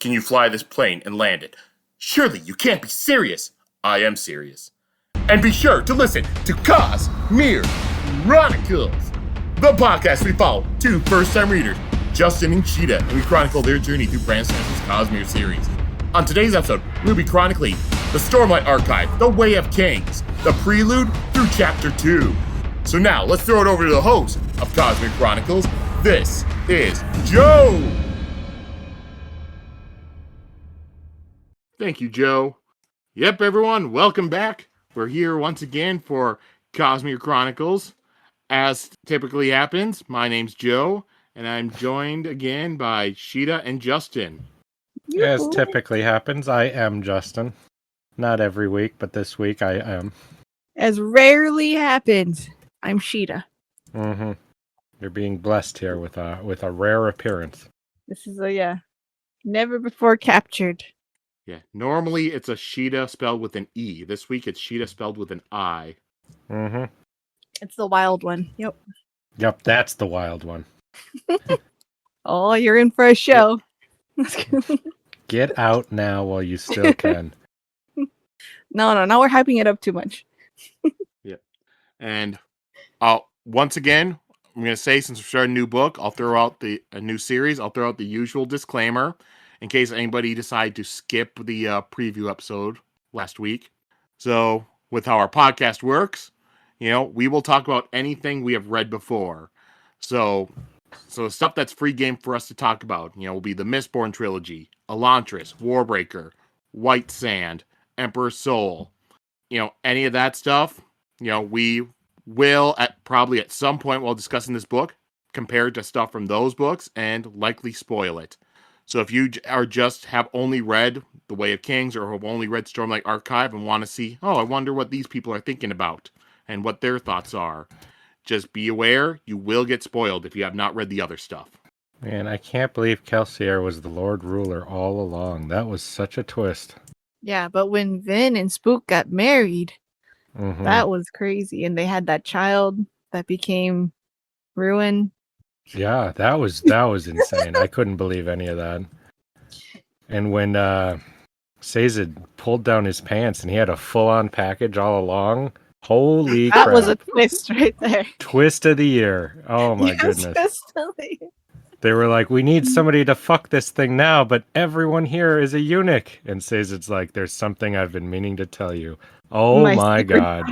Can you fly this plane and land it? Surely you can't be serious. I am serious. And be sure to listen to Cosmere Chronicles, the podcast we follow two first-time readers, Justin and Sheta, and we chronicle their journey through Brand Spencer's Cosmere series. On today's episode, we'll be chronicling the Stormlight Archive, the Way of Kings, the Prelude through Chapter 2. So now, let's throw it over to the host of Cosmere Chronicles. This is Joe! Thank you, Joe. Yep, everyone, welcome back. We're here once again for Cosmere Chronicles. As typically happens, my name's Joe, and I'm joined again by Sheta and Justin. As typically happens, I am Justin. Not every week, but this week I am. As rarely happens, I'm Sheta. Mm-hmm. You're being blessed here with a rare appearance. This is never before captured. Yeah, normally it's a Sheta spelled with an E. This week it's Sheta spelled with an I. Mm-hmm. It's the wild one. Yep. Yep, that's the wild one. Oh, you're in for a show. Get out now while you still can. No, now we're hyping it up too much. Yeah. And once again, I'm going to say, since we're starting a new book, I'll throw out a new series. I'll throw out the usual disclaimer in case anybody decided to skip the preview episode last week. So, with how our podcast works, we will talk about anything we have read before. So stuff that's free game for us to talk about, will be the Mistborn trilogy, Elantris, Warbreaker, White Sand, Emperor's Soul. Any of that stuff, we will probably at some point while discussing this book compare it to stuff from those books and likely spoil it. So if you have only read The Way of Kings or have only read Stormlight Archive and want to see, I wonder what these people are thinking about and what their thoughts are, just be aware you will get spoiled if you have not read the other stuff. Man, I can't believe Kelsier was the Lord Ruler all along. That was such a twist. Yeah, but when Vin and Spook got married, that was crazy. And they had that child that became Ruin. Yeah, that was insane. I couldn't believe any of that. And when Sazed pulled down his pants and he had a full-on package all along, holy crap. That was a twist right there. Twist of the year. Oh my goodness. Twist of the year. They were like, we need somebody to fuck this thing now, but everyone here is a eunuch. And Sazed's like, there's something I've been meaning to tell you. Oh my God.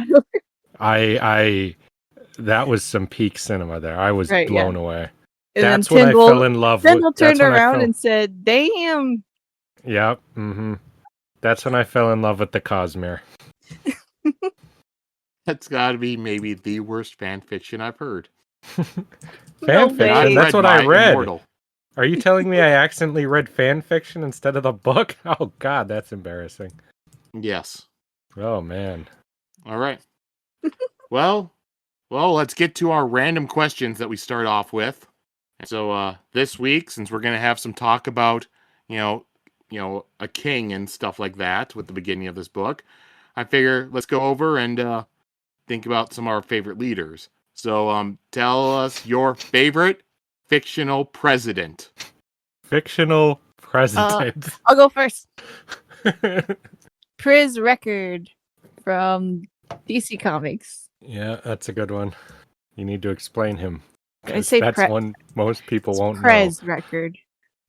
That was some peak cinema there. I was blown away. And that's when Tyndall, I fell in love with. Tyndall turned around and said, damn. Yep. That's when I fell in love with the Cosmere. That's got to be maybe the worst fan fiction I've heard. Fan fiction? That's what I read. Immortal. Are you telling me I accidentally read fan fiction instead of the book? Oh God, that's embarrassing. Yes. Oh man. All right. Well, let's get to our random questions that we start off with. So this week, since we're going to have some talk about, a king and stuff like that with the beginning of this book, I figure let's go over and think about some of our favorite leaders. So tell us your favorite fictional president. Fictional president. I'll go first. Priz Record from DC Comics. Yeah, that's a good one. You need to explain him. I say that's one most people won't know. Prez Record.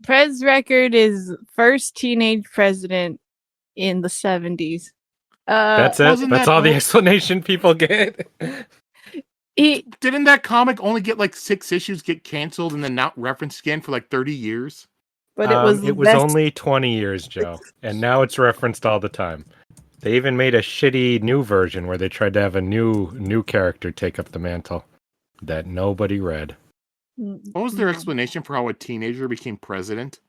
Prez Record is first teenage president in the 70s. That's it? That's all the explanation people get? Didn't that comic only get like 6 issues, get canceled, and then not referenced again for like 30 years? But it was only 20 years, Joe. And now it's referenced all the time. They even made a shitty new version where they tried to have a new character take up the mantle that nobody read. What was their explanation for how a teenager became president?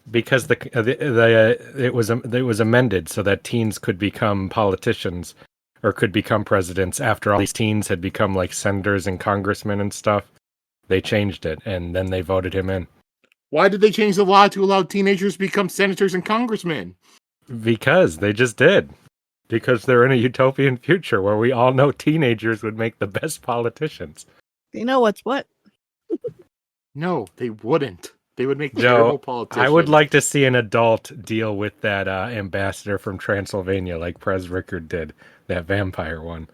Because it was amended so that teens could become politicians or could become presidents after all these teens had become like senators and congressmen and stuff. They changed it and then they voted him in. Why did they change the law to allow teenagers to become senators and congressmen? Because they just did. Because they're in a utopian future where we all know teenagers would make the best politicians. They know what's what. No, they wouldn't. They would make Joe, terrible politicians. I would like to see an adult deal with that ambassador from Transylvania like Prez Rickard did, that vampire one.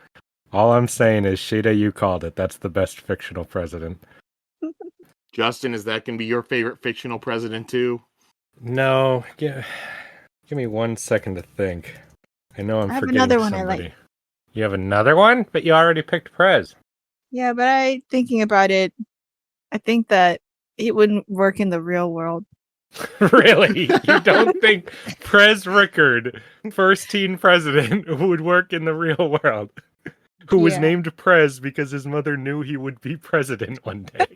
All I'm saying is, Sheta, you called it. That's the best fictional president. Justin, is that going to be your favorite fictional president too? No, give me 1 second to think. I know I'm I have forgetting another one somebody. I like. You have another one? But you already picked Prez. Yeah, but thinking about it, I think that it wouldn't work in the real world. Really? You don't think Prez Rickard, first teen president, would work in the real world? Who was named Prez because his mother knew he would be president one day.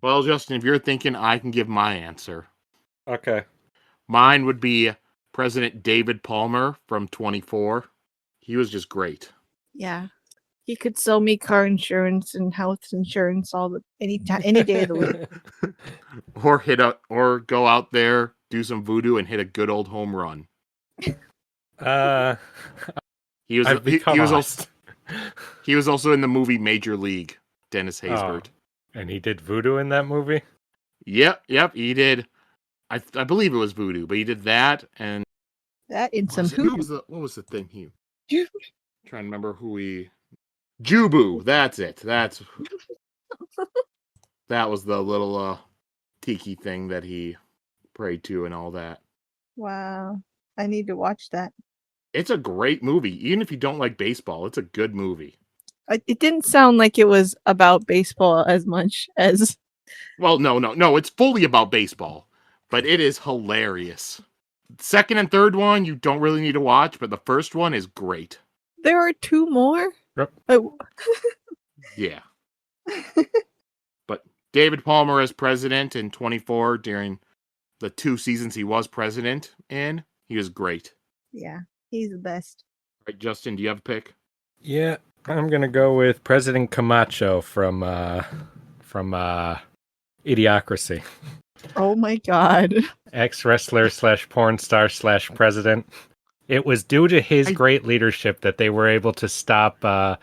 Well, Justin, if you're thinking, I can give my answer. Okay. Mine would be President David Palmer from 24. He was just great. Yeah. He could sell me car insurance and house insurance any day of the week. or go out there, do some voodoo, and hit a good old home run. He was also in the movie Major League. Dennis Haysbert. And he did voodoo in that movie? Yep, he did. I believe it was voodoo, but he did that and that in some hoodoo. What was the thing he? Trying to remember who he. Jubu, that's it. That was the little tiki thing that he prayed to and all that. Wow, I need to watch that. It's a great movie, even if you don't like baseball. It's a good movie. It didn't sound like it was about baseball as much as. Well, no. It's fully about baseball, but it is hilarious. Second and third one you don't really need to watch, but the first one is great. There are two more. Yep. Oh. Yeah. But David Palmer as president in 24 during the 2 seasons he was president in, he was great. Yeah, he's the best. All right, Justin, do you have a pick? Yeah, I'm gonna go with President Camacho from Idiocracy. Oh my god. Ex-wrestler / porn star / president. It was due to his great leadership that they were able to stop the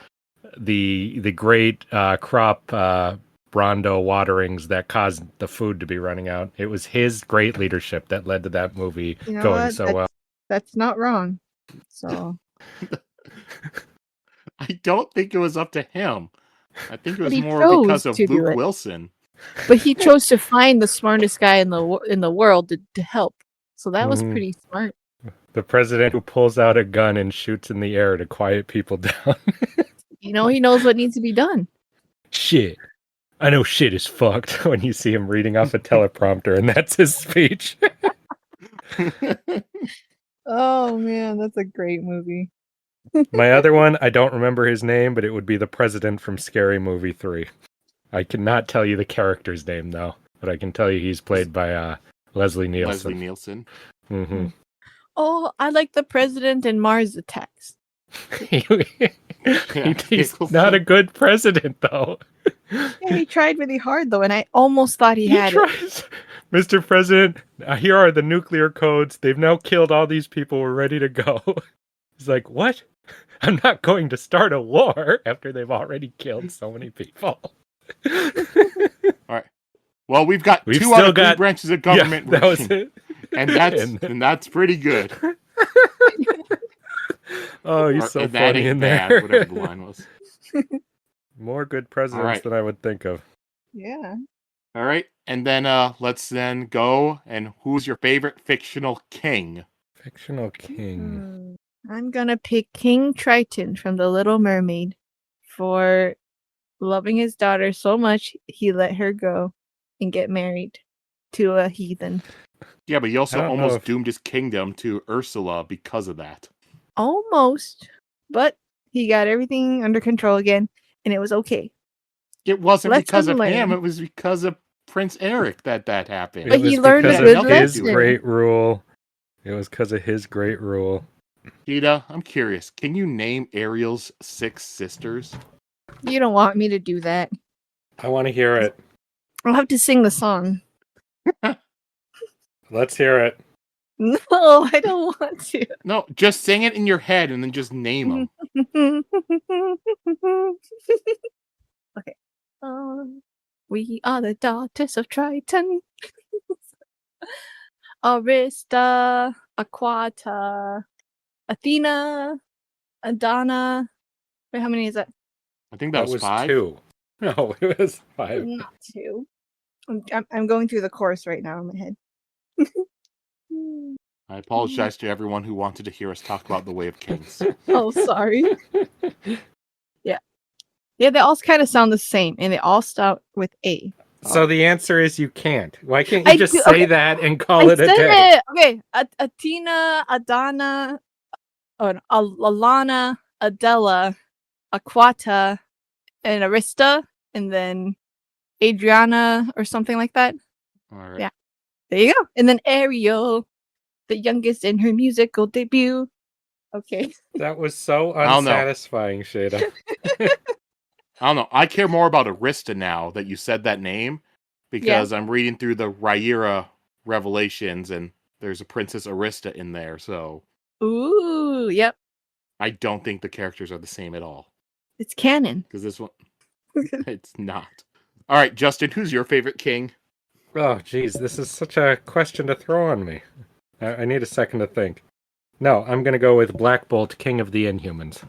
great crop Brondo waterings that caused the food to be running out. It was his great leadership that led to that movie going so well. That's not wrong. So I don't think it was up to him. I think it was more because of Luke Wilson. But he chose to find the smartest guy in the world to help. So that was pretty smart. The president who pulls out a gun and shoots in the air to quiet people down. He knows what needs to be done. Shit. I know shit is fucked when you see him reading off a teleprompter and that's his speech. Oh man, that's a great movie. My other one, I don't remember his name, but it would be the president from Scary Movie 3. I cannot tell you the character's name though, but I can tell you he's played by Leslie Nielsen. Mm-hmm. Oh, I like the president in Mars Attacks. He's not a good president though. Yeah, he tried really hard though, and I almost thought he had it. Mr. President, here are the nuclear codes. They've now killed all these people. We're ready to go. He's like, what? I'm not going to start a war after they've already killed so many people. All right. Well, we've got 2 out of 3 branches of government. Yeah, that was it. And that's pretty good. Oh, he's so funny in there. Bad, whatever the line was. More good presidents than I would think of. Yeah. All right. And then let's then go. And who's your favorite fictional king? Fictional king. I'm going to pick King Triton from The Little Mermaid for loving his daughter so much he let her go and get married to a heathen. Yeah, but he also almost doomed his kingdom to Ursula because of that. Almost. But he got everything under control again, and it was okay. It wasn't because of him. It was because of Prince Eric that happened. But he learned a good lesson. His great rule. It was because of his great rule. Sheta, I'm curious. Can you name Ariel's 6 sisters? You don't want me to do that. I want to hear it. I'll have to sing the song. Let's hear it. No, I don't want to. No, just sing it in your head and then just name them. Okay. We are the daughters of Triton. Arista, Aquata, Athena, Adana. Wait, how many is that? I think that was 5. 2. No, it was 5. Not 2. I'm going through the course right now in my head. I apologize to everyone who wanted to hear us talk about the Way of Kings. Oh, sorry. Yeah, they all kind of sound the same, and they all start with A. So the answer is you can't. Why can't you just say okay. that and call it a said day? it. Okay, Athena, Adana, Alana, Adela, Aquata, and Arista, and then Adriana or something like that. All right. Yeah. There you go. And then Ariel, the youngest in her musical debut. Okay. That was so don't know. unsatisfying, Sheta. I don't know. I care more about Arista now that you said that name because I'm reading through the Rhaenyra revelations and there's a Princess Arista in there. So, Ooh, yep. I don't think the characters are the same at all. It's canon. Because this one, it's not. All right, Justin, who's your favorite king? Oh, geez, this is such a question to throw on me. I need a second to think. No, I'm going to go with Black Bolt, King of the Inhumans,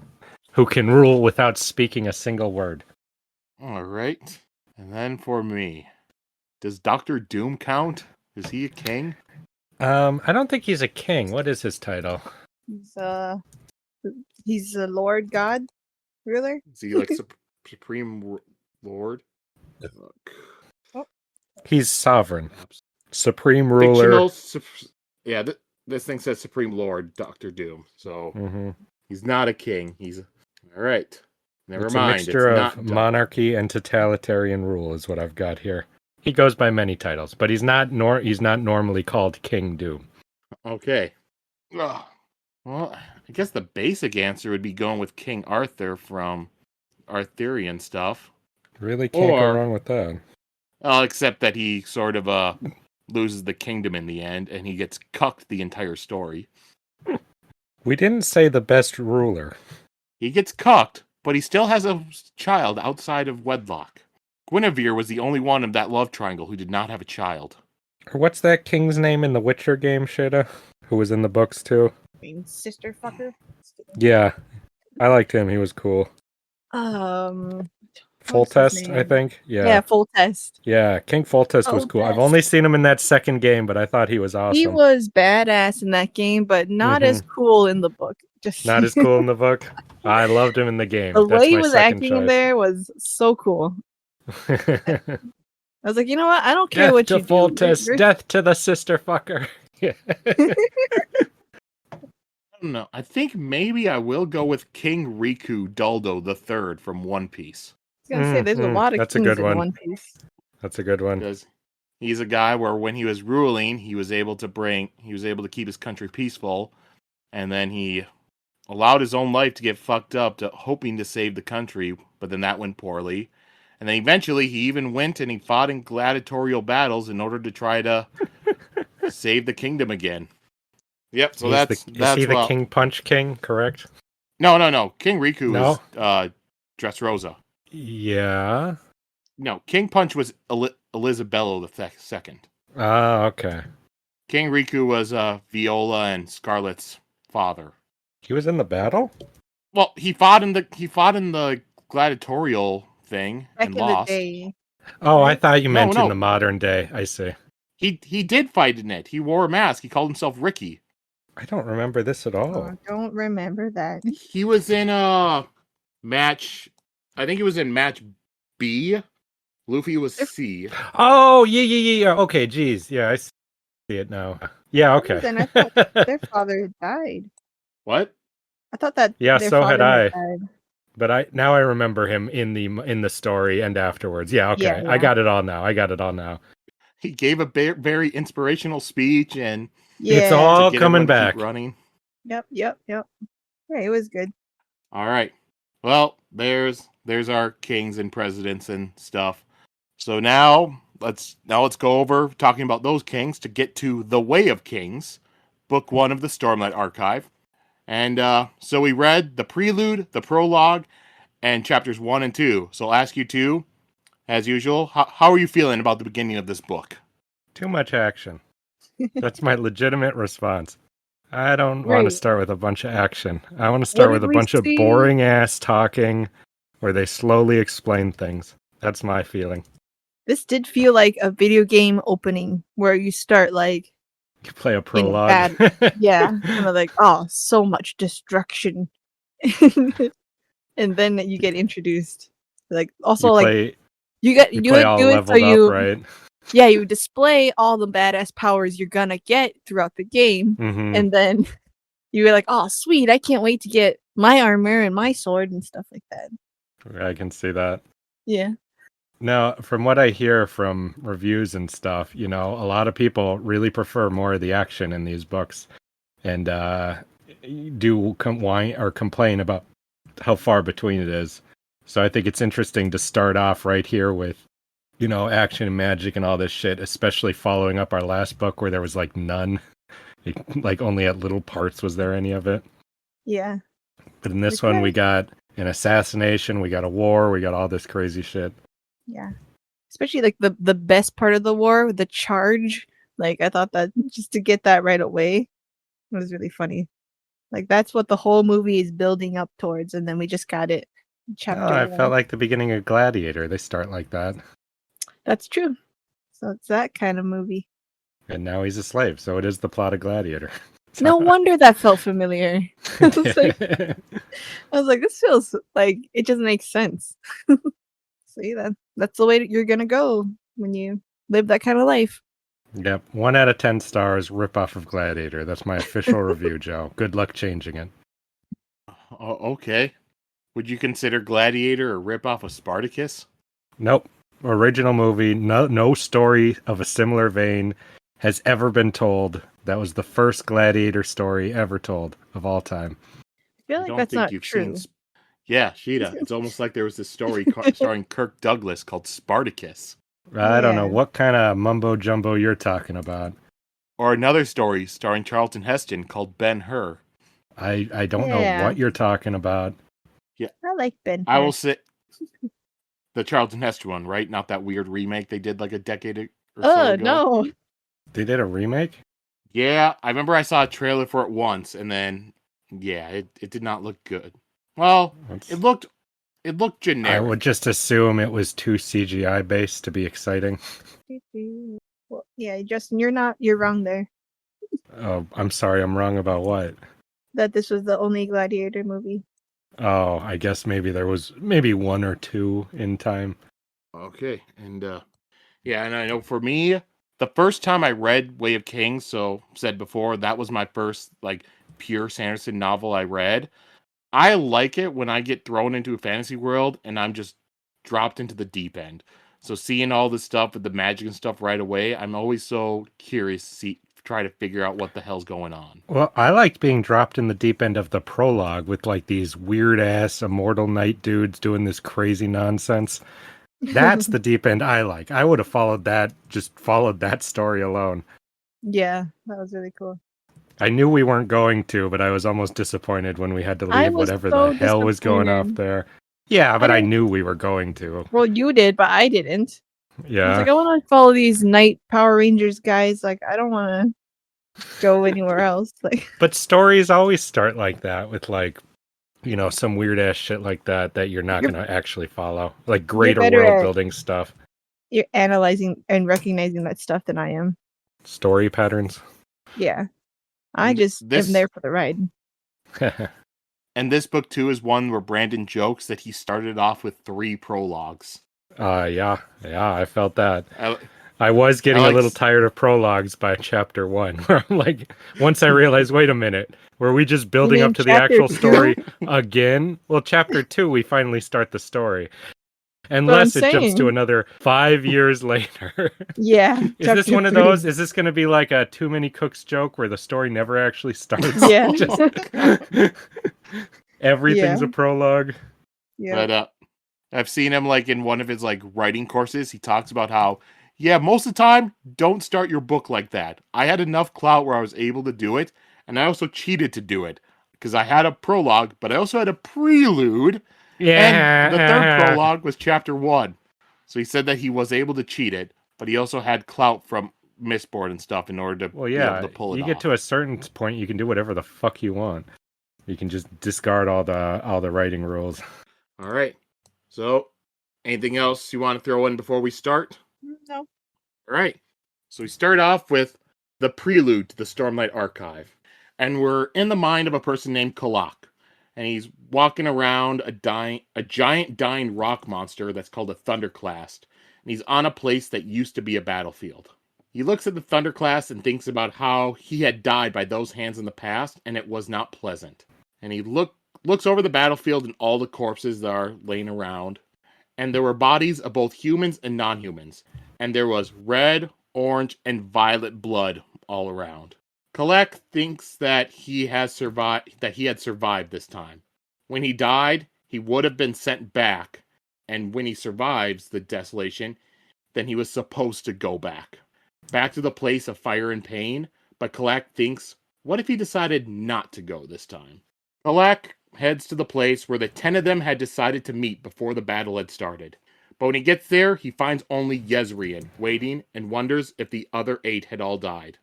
who can rule without speaking a single word. All right. And then for me, does Dr. Doom count? Is he a king? I don't think he's a king. What is his title? He's a Lord God ruler. Is he like Supreme Lord? He's sovereign. Supreme ruler. Yeah, this thing says Supreme Lord, Dr. Doom. So he's not a king. He's all right. Never mind. A mixture it's of monarchy and totalitarian rule is what I've got here. He goes by many titles, but he's not normally called King Doom. Okay. Well, I guess the basic answer would be going with King Arthur from Arthurian stuff. Really can't go wrong with that. Except that he sort of loses the kingdom in the end, and he gets cucked the entire story. We didn't say the best ruler. He gets cucked, but he still has a child outside of wedlock. Guinevere was the only one of that love triangle who did not have a child. Or what's that king's name in the Witcher game, Sheta? Who was in the books too? Sister fucker. Yeah, I liked him. He was cool. Foltest, I think. Yeah, Foltest. Yeah, King Foltest was cool. I've only seen him in that second game, but I thought he was awesome. He was badass in that game, but not as cool in the book. Not as cool in the book. I loved him in the game. The way he was acting in there was so cool. I was like, you know what? I don't care what you do. Foltest, death to the sister fucker. Yeah. I don't know. I think maybe I will go with King Riku Daldo III from One Piece. I was gonna say there's a lot of kings in One Piece. That's a good one. Because he's a guy where when he was ruling, he was able to keep his country peaceful, and then he allowed his own life to get fucked up hoping to save the country, but then that went poorly. And then eventually he even went and he fought in gladiatorial battles in order to try to save the kingdom again. Yep, so is he the King Punch King, correct? No. King Riku is Dressrosa. Yeah. No, King Punch was Elisabello II. Ah, okay. King Riku was Viola and Scarlet's father. He was in the battle? Well, he fought in the gladiatorial thing and lost. Back in the day. Oh, I thought you meant in the modern day. I see. He did fight in it. He wore a mask. He called himself Ricky. I don't remember this at all. I don't remember that. He was in a match. I think he was in match B. Luffy was C. Oh, yeah. Okay, geez. Yeah, I see it now. Yeah, okay. Then I thought their father had died. What? I thought that. Yeah, so had I. Died. But I remember him in the story and afterwards. Yeah, okay. Yeah. I got it all now. He gave a very inspirational speech, and it's all coming back. Running. Yep. Yeah, it was good. All right. Well, there's our kings and presidents and stuff. So now let's go over talking about those kings to get to The Way of Kings, book 1 of the Stormlight Archive. And so we read the prelude, the prologue, and chapters 1 and 2. So I'll ask you two, as usual. How are you feeling about the beginning of this book? Too much action. That's my legitimate response. I don't want to Right. start with a bunch of action. I want to What start with did a we bunch of see? boring ass talking where they slowly explain things. That's my feeling. This did feel like a video game opening where you start like You play a in prologue. bad, yeah, and they're like, oh, so much destruction, and then you get introduced. Like also you like play you get you you play like all do it so leveled up, you right? yeah you display all the badass powers you're gonna get throughout the game, Mm-hmm. and then you're like, oh sweet, I can't wait to get my armor and my sword and stuff like that. I can see that. Yeah. Now, from what I hear from reviews and stuff, a lot of people really prefer more of the action in these books, and whine or complain about how far between it is. So I think it's interesting to start off right here with, action and magic and all this shit, especially following up our last book where there was like none, like only at little parts was there any of it. Yeah. But in this Like, one, yeah. we got an assassination, we got a war, we got all this crazy shit. Yeah. Especially like the best part of the war, the charge. Like I thought that just to get that right away was really funny. Like that's what the whole movie is building up towards, and then we just got it in Oh, chapter I one. felt like the beginning of Gladiator. They start like that. That's true. So it's that kind of movie. And now he's a slave, so it is the plot of Gladiator. No wonder that felt familiar. I was like, this feels like it doesn't make sense. See, that's the way you're gonna go when you live that kind of life. Yep, 1 out of 10 stars, ripoff of Gladiator. That's my official review, Joe. Good luck changing it. Oh, okay. Would you consider Gladiator a ripoff of Spartacus? Nope. Original movie, no story of a similar vein has ever been told. That was the first Gladiator story ever told of all time. I feel I like don't that's think not you've true. seen. Yeah, Sheta. It's almost like there was this story starring Kirk Douglas called Spartacus. I don't know Yeah. what kind of mumbo jumbo you're talking about. Or another story starring Charlton Heston called Ben-Hur. I don't know Yeah. what you're talking about. I like Ben. I will say the Charlton Heston one, right? Not that weird remake they did like a decade or so ago. No. They did a remake? Yeah, I remember I saw a trailer for it once, and then yeah, it did not look good. Well, it looked generic. I would just assume it was too CGI based to be exciting. Well, yeah, Justin, you're wrong there. Oh, I'm sorry, I'm wrong about what? That this was the only Gladiator movie. Oh, I guess maybe there was maybe 1 or 2 in time. Okay, and yeah, and I know for me, the first time I read Way of Kings, so said before, that was my first like pure Sanderson novel I read. I like it when I get thrown into a fantasy world and I'm just dropped into the deep end. So seeing all this stuff with the magic and stuff right away, I'm always so curious to try to figure out what the hell's going on. Well, I liked being dropped in the deep end of the prologue with like these weird ass immortal knight dudes doing this crazy nonsense. That's the deep end I like. I would have followed that story alone. Yeah, that was really cool. I knew we weren't going to, but I was almost disappointed when we had to I leave was whatever so the hell was going off disappointed. there. Yeah, but I didn't- knew we were going to. Well, you did, but I didn't. I was Yeah. like, I want to follow these Knight Power Rangers guys. Like, I don't want to go anywhere else. Like, But stories always start like that with like, some weird ass shit like that you're not going to actually follow. Like greater better world at- building stuff. you're analyzing and recognizing that stuff than I am. Story patterns. Yeah, I And just am there for the ride. And this book too is one where Brandon jokes that he started off with 3 prologues. Yeah, I felt that. I, I was getting I like a little tired of prologues by chapter 1, where I'm like, once I realized, wait a minute, were we just building mean up to the chapter actual 2? story again? Well, chapter 2, we finally start the story. Unless it jumps to saying. another 5 years later. Yeah. Is this chapter one of 3. those? Is this going to be like a Too Many Cooks joke where the story never actually starts? Yeah. Everything's Yeah. a prologue. Yeah. But I've seen him like in one of his like writing courses. He talks about how, yeah, most of the time, don't start your book like that. I had enough clout where I was able to do it, and I also cheated to do it because I had a prologue, but I also had a prelude. Yeah. And the third prologue was chapter 1. So he said that he was able to cheat it, but he also had clout from Mistborn and stuff in order to Well, be able yeah, to pull it you off. get to a certain point, you can do whatever the fuck you want. You can just discard all the writing rules. All right. So, anything else you want to throw in before we start? No. All right. So we start off with the Prelude to the Stormlight Archive. And we're in the mind of a person named Kalak. And he's walking around a giant dying rock monster that's called a Thunderclast. And he's on a place that used to be a battlefield. He looks at the Thunderclast and thinks about how he had died by those hands in the past, and it was not pleasant. And he looks over the battlefield and all the corpses that are laying around. And there were bodies of both humans and non-humans. And there was red, orange, and violet blood all around. Kalek thinks that he had survived this time. When he died, he would have been sent back, and when he survives the desolation, then he was supposed to go back to the place of fire and pain, but Kalak thinks, what if he decided not to go this time? Kalak heads to the place where the 10 of them had decided to meet before the battle had started. But when he gets there, he finds only Jezrien waiting and wonders if the other 8 had all died.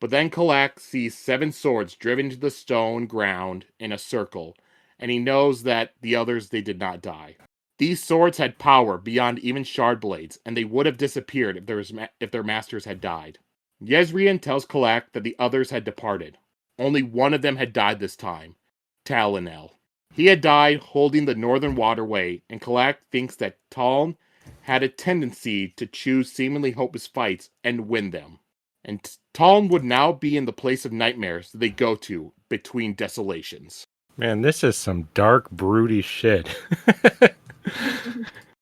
But then Kalak sees 7 swords driven into the stone ground in a circle, and he knows that the others, they did not die. These swords had power beyond even shard blades, and they would have disappeared if their masters had died. Jezrien tells Kalak that the others had departed. Only one of them had died this time, Talinel. He had died holding the northern waterway, and Kalak thinks that Taln had a tendency to choose seemingly hopeless fights and win them. And Taln would now be in the place of nightmares that they go to between desolations. Man, this is some dark, broody shit.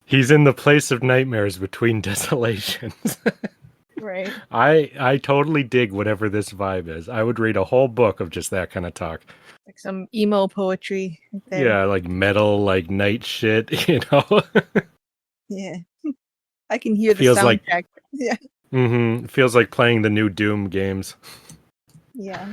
He's in the place of nightmares between desolations. Right. I totally dig whatever this vibe is. I would read a whole book of just that kind of talk. Like some emo poetry right there. Yeah, like metal, like night shit, you know? Yeah. I can hear the Feels soundtrack. like- Yeah. Mm-hmm. Feels like playing the new Doom games. Yeah.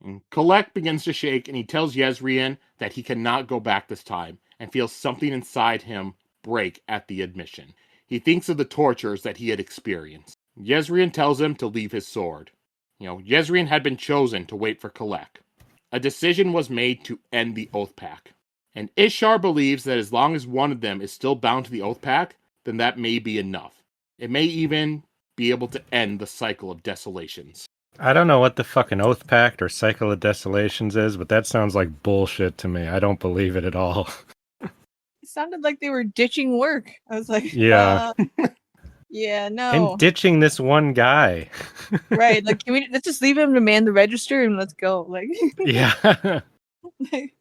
And Kalek begins to shake, and he tells Jezrien that he cannot go back this time, and feels something inside him break at the admission. He thinks of the tortures that he had experienced. Jezrien tells him to leave his sword. Jezrien had been chosen to wait for Kalek. A decision was made to end the Oath Pact. And Ishar believes that as long as one of them is still bound to the Oath Pact, then that may be enough. It may even be able to end the cycle of desolations. I don't know what the fucking Oath Pact or Cycle of Desolations is, but that sounds like bullshit to me. I don't believe it at all. It sounded like they were ditching work. I was like, Yeah. Yeah, no. And ditching this one guy. Right. Like, let's just leave him to man the register and let's go. Like, Yeah. like,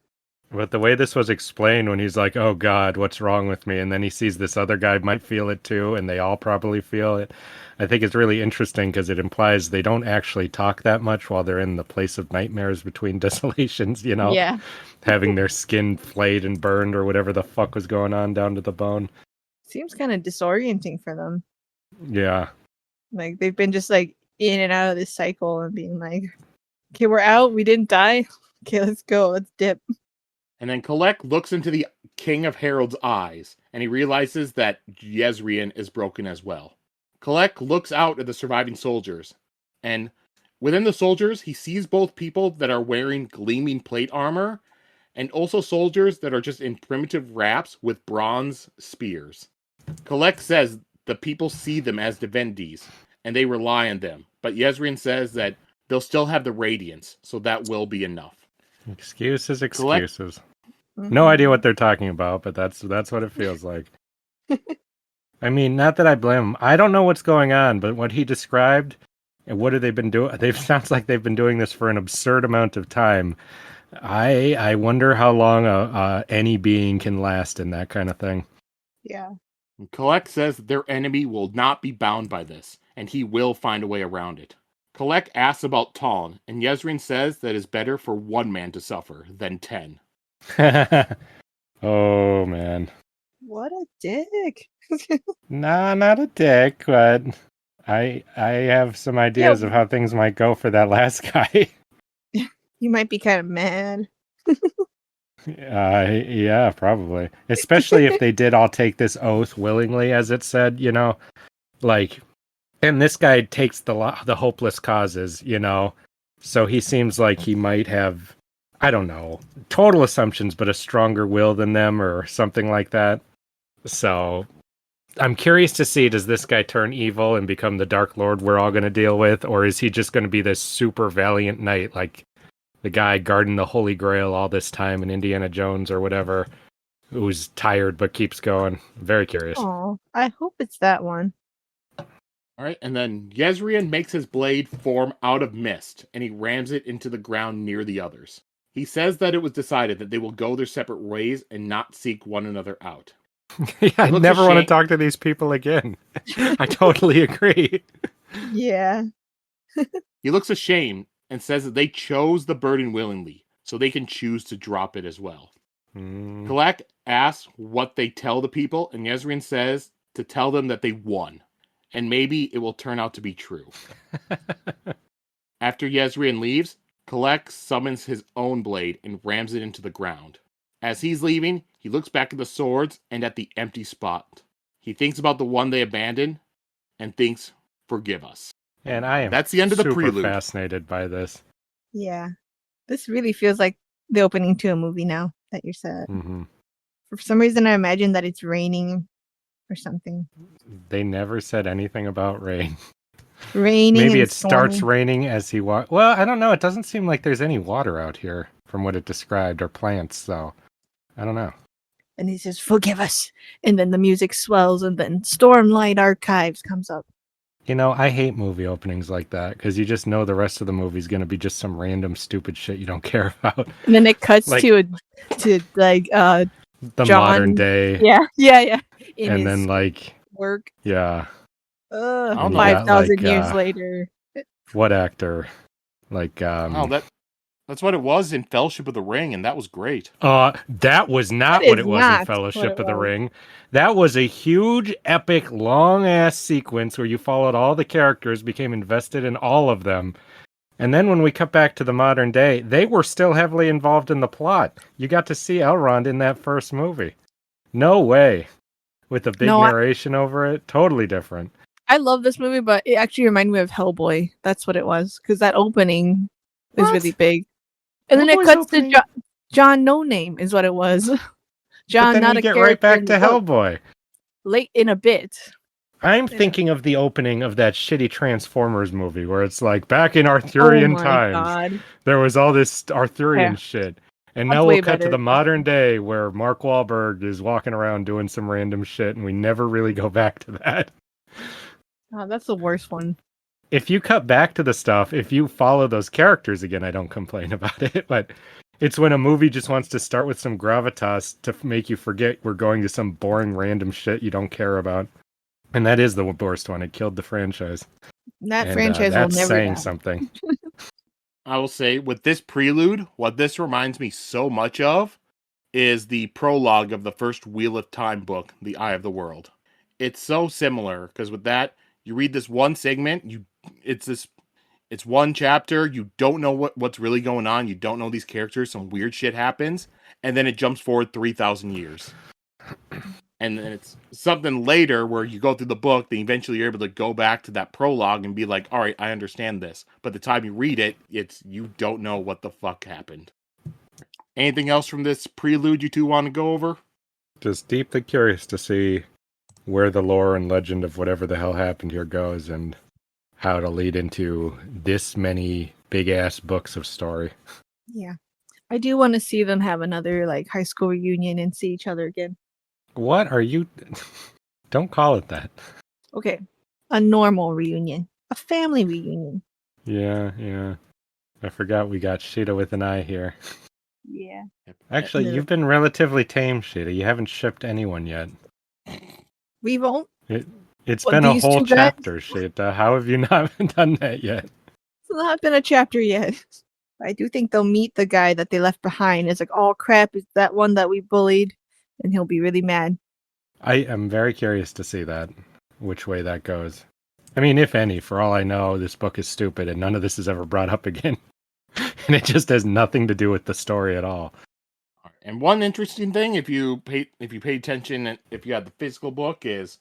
But the way this was explained when he's like, oh God, what's wrong with me? And then he sees this other guy might feel it too, and they all probably feel it. I think it's really interesting because it implies they don't actually talk that much while they're in the place of nightmares between desolations, you know? yeah. Having their skin flayed and burned or whatever the fuck was going on down to the bone. Seems kind of disorienting for them. Yeah. Like, they've been just like in and out of this cycle and being like, okay, we're out. We didn't die. Okay, let's go. Let's dip. And then Kalek looks into the King of Herald's eyes, and he realizes that Jezrien is broken as well. Kalek looks out at the surviving soldiers, and within the soldiers, he sees both people that are wearing gleaming plate armor, and also soldiers that are just in primitive wraps with bronze spears. Kalek says the people see them as divinities, and they rely on them, but Jezrien says that they'll still have the radiance, so that will be enough. Excuses. Mm-hmm. No idea what they're talking about, but that's what it feels like. I mean, not that I blame him. I don't know what's going on, but what he described and what have they been doing? Sounds like they've been doing this for an absurd amount of time. I wonder how long any being can last in that kind of thing. Yeah. Kalek says that their enemy will not be bound by this, and he will find a way around it. Kalek asks about Taln, and Jezrien says that it's better for one man to suffer than 10. Oh, man. What a dick. Nah, not a dick, but I have some ideas of how things might go for that last guy. You might be kind of mad. Yeah, probably. Especially if they did all take this oath willingly, as it said, like, and this guy takes the hopeless causes, so he seems like he might have, I don't know, total assumptions, but a stronger will than them or something like that. So I'm curious to see, does this guy turn evil and become the Dark Lord we're all going to deal with, or is he just going to be this super valiant knight, like the guy guarding the Holy Grail all this time in Indiana Jones or whatever, who's tired but keeps going? Very curious. Oh, I hope it's that one. All right, and then Yezrian makes his blade form out of mist, and he rams it into the ground near the others. He says that it was decided that they will go their separate ways and not seek one another out. Yeah, I looks never want to ashamed- talk to these people again. I totally agree. Yeah. He looks ashamed and says that they chose the burden willingly, so they can choose to drop it as well. Kalak asks what they tell the people, and Yezrian says to tell them that they won, and maybe it will turn out to be true. After Yezrian leaves, Kalak summons his own blade and rams it into the ground. As he's leaving, he looks back at the swords and at the empty spot. He thinks about the one they abandoned and thinks, forgive us. And I am That's the end of the super prelude. fascinated by this. Yeah. This really feels like the opening to a movie now that you said. Mm-hmm. For some reason, I imagine that it's raining or something. They never said anything about rain. Raining. Maybe and it starts storming. raining as he walks. Well, I don't know. It doesn't seem like there's any water out here from what it described, or plants, so I don't know. And he says, forgive us. And then the music swells, and then Stormlight Archives comes up. I hate movie openings like that because you just know the rest of the movie's going to be just some random stupid shit you don't care about. And then it cuts Like- to The John- modern day. yeah. In And his then, like, work. yeah. don't know. 5,000 Like, years later. What actor? Like, That's what it was in Fellowship of the Ring, and that was great. that was not That what is it was in not Fellowship what of it the was. Ring. That was a huge, epic, long-ass sequence where you followed all the characters, became invested in all of them. And then when we cut back to the modern day, they were still heavily involved in the plot. You got to see Elrond in that first movie. No way. With a big narration over it. Totally different. I love this movie, but it actually reminded me of Hellboy. That's what it was. Because that opening is What? really big. And then it Hellboy's cuts opening? to John No Name is what it was. John, But then not we a get character right back in to the book. Hellboy. Late in a bit. I'm thinking of the opening of that shitty Transformers movie where it's like back in Arthurian oh my times. God. There was all this Arthurian Yeah. shit. And That's now way we'll cut to better. the modern day where Mark Wahlberg is walking around doing some random shit and we never really go back to that. Oh, that's the worst one. If you cut back to the stuff, if you follow those characters again, I don't complain about it. But it's when a movie just wants to start with some gravitas to make you forget we're going to some boring random shit you don't care about. And that is the worst one. It killed the franchise. That And, franchise will that's never saying die. something. I will say, with this prelude, what this reminds me so much of is the prologue of the first Wheel of Time book, The Eye of the World. It's so similar, because with that, you read this one segment, it's one chapter, you don't know what's really going on, you don't know these characters, some weird shit happens, and then it jumps forward 3,000 years. And then it's something later where you go through the book, then eventually you're able to go back to that prologue and be like, all right, I understand this. But the time you read it, you don't know what the fuck happened. Anything else from this prelude you two want to go over? Just deeply curious to see where the lore and legend of whatever the hell happened here goes and how to lead into this many big-ass books of story. Yeah. I do want to see them have another high school reunion and see each other again. What are you... Don't call it that. Okay. A normal reunion. A family reunion. Yeah. I forgot we got Sheta with an eye here. Yeah. Actually, Yeah. you've been relatively tame, Sheta. You haven't shipped anyone yet. We won't. It's Well, been a these whole two guys- chapter, Sheta. How have you not done that yet? It's not been a chapter yet. I do think they'll meet the guy that they left behind. It's like, oh crap, it's that one that we bullied. And he'll be really mad. I am very curious to see that, which way that goes. I mean, if any, for all I know, this book is stupid and none of this is ever brought up again. And it just has nothing to do with the story at all. And one interesting thing, if you pay attention, and if you had the physical book, is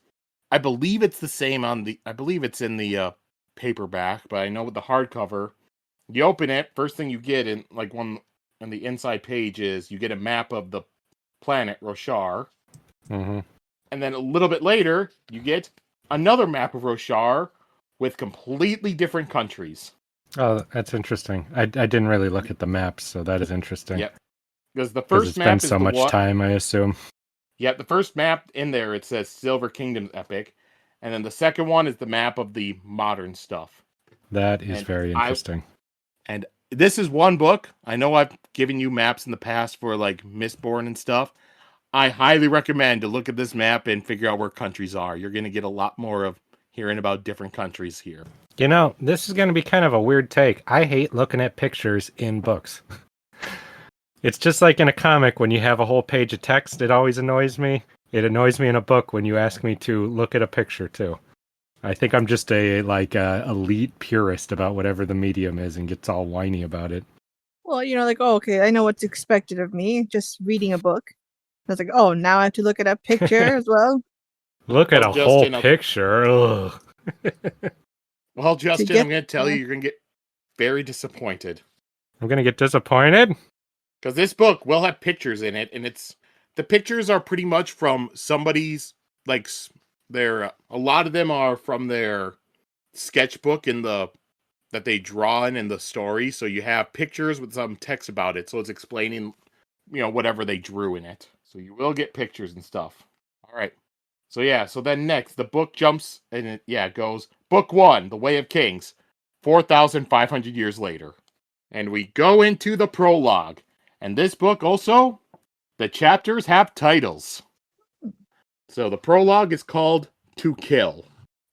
I believe it's the same I believe it's in the paperback, but I know with the hardcover, you open it, first thing you get in like one on the inside page is you get a map of the planet Roshar, Mm-hmm. and then a little bit later you get another map of Roshar with completely different countries. Oh, that's interesting. I didn't really look at the maps, so that is interesting. Yep. Because the Because first it's map been is so the much one. time, I assume. Yeah, the first map in there it says Silver Kingdom's epic, and then the second one is the map of the modern stuff. That is And very interesting. And this is one book. I know I've given you maps in the past for like Mistborn and stuff. I highly recommend to look at this map and figure out where countries are. You're going to get a lot more of hearing about different countries here. You know, this is going to be kind of a weird take. I hate looking at pictures in books. It's just like in a comic when you have a whole page of text. It always annoys me. It annoys me in a book when you ask me to look at a picture too. I think I'm just a elite purist about whatever the medium is and gets all whiny about it. Well, like, oh, okay, I know what's expected of me, just reading a book. I was like, oh, now I have to look at a picture as well. Look at Well, a whole Justin, picture. Ugh. Well, Justin, get I'm going to tell you, you're going to get very disappointed. I'm going to get disappointed? Because this book will have pictures in it, and the pictures are pretty much from somebody's, like, a lot of them are from their sketchbook that they draw in the story. So you have pictures with some text about it. So it's explaining, whatever they drew in it. So you will get pictures and stuff. All right. So yeah. So then next, the book jumps and it goes Book 1, The Way of Kings, 4,500 years later, and we go into the prologue. And this book also, the chapters have titles. So the prologue is called To Kill.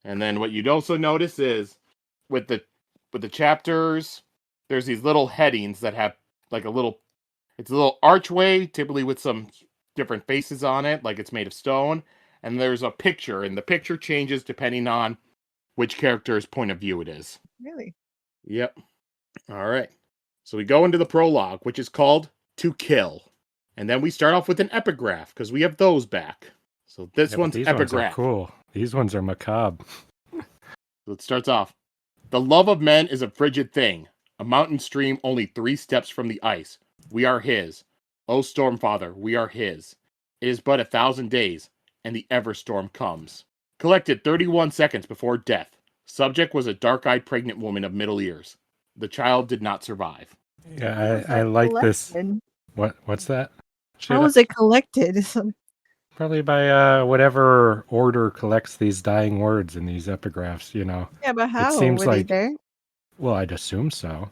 And then what you'd also notice is with the chapters, there's these little headings that have like it's a little archway, typically with some different faces on it, like it's made of stone. And there's a picture, and the picture changes depending on which character's point of view it is. Really? Yep. All right. So we go into the prologue, which is called To Kill. And then we start off with an epigraph, because we have those back. So this one's these epigraph. Ones are cool. These ones are macabre. So it starts off. The love of men is a frigid thing, a mountain stream only 3 steps from the ice. We are his. O Stormfather, we are his. It is but 1,000 days, and the Everstorm comes. Collected 31 seconds before death. Subject was a dark-eyed pregnant woman of middle years. The child did not survive. Yeah, I like this. Collected? What's that? How was it collected? Probably by whatever order collects these dying words in these epigraphs, Yeah, but how? It seems Were they like there? Well, I'd assume so.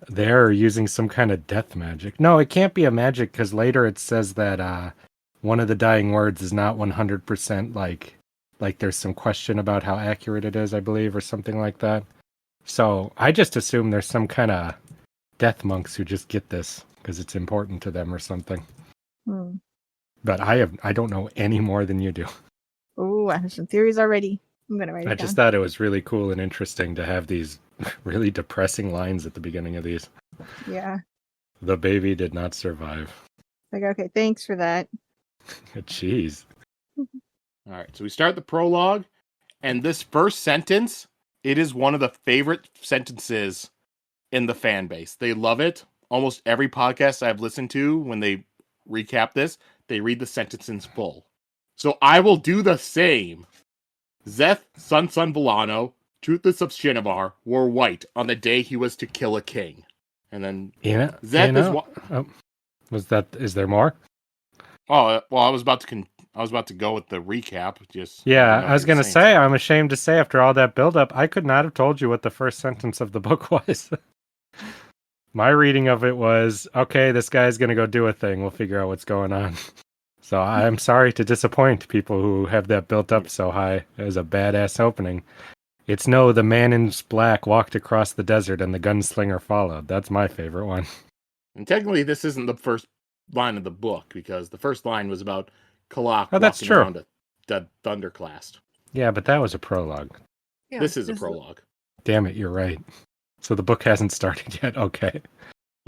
They're using some kind of death magic. No, it can't be a magic because later it says that one of the dying words is not 100% like there's some question about how accurate it is, I believe, or something like that. So I just assume there's some kind of death monks who just get this because it's important to them or something. Hmm. But I don't know any more than you do. Oh, I have some theories already. I'm gonna write it I down. just thought it was really cool and interesting to have these really depressing lines at the beginning of these. Yeah. The baby did not survive. Like, okay, thanks for that. Jeez. All right, so we start the prologue, and this first sentence, it is one of the favorite sentences in the fan base. They love it. Almost every podcast I've listened to, when they recap this, they read the sentence in full. So I will do the same. Zeth, Sun Volano, Truthless of Shinovar, wore white on the day he was to kill a king. And then Zeth is there more? Oh, well, I was about to go with the recap. I was going to say, I'm ashamed to say, after all that buildup, I could not have told you what the first sentence of the book was. My reading of it was, okay, this guy's going to go do a thing. We'll figure out what's going on. So I'm sorry to disappoint people who have that built up so high as a badass opening. It's no, the man in black walked across the desert and the gunslinger followed. That's my favorite one. And technically, this isn't the first line of the book, because the first line was about Kalak walking around a Thunderclast. Yeah, but that was a prologue. Yeah, this is a prologue. Damn it, you're right. So the book hasn't started yet. Okay.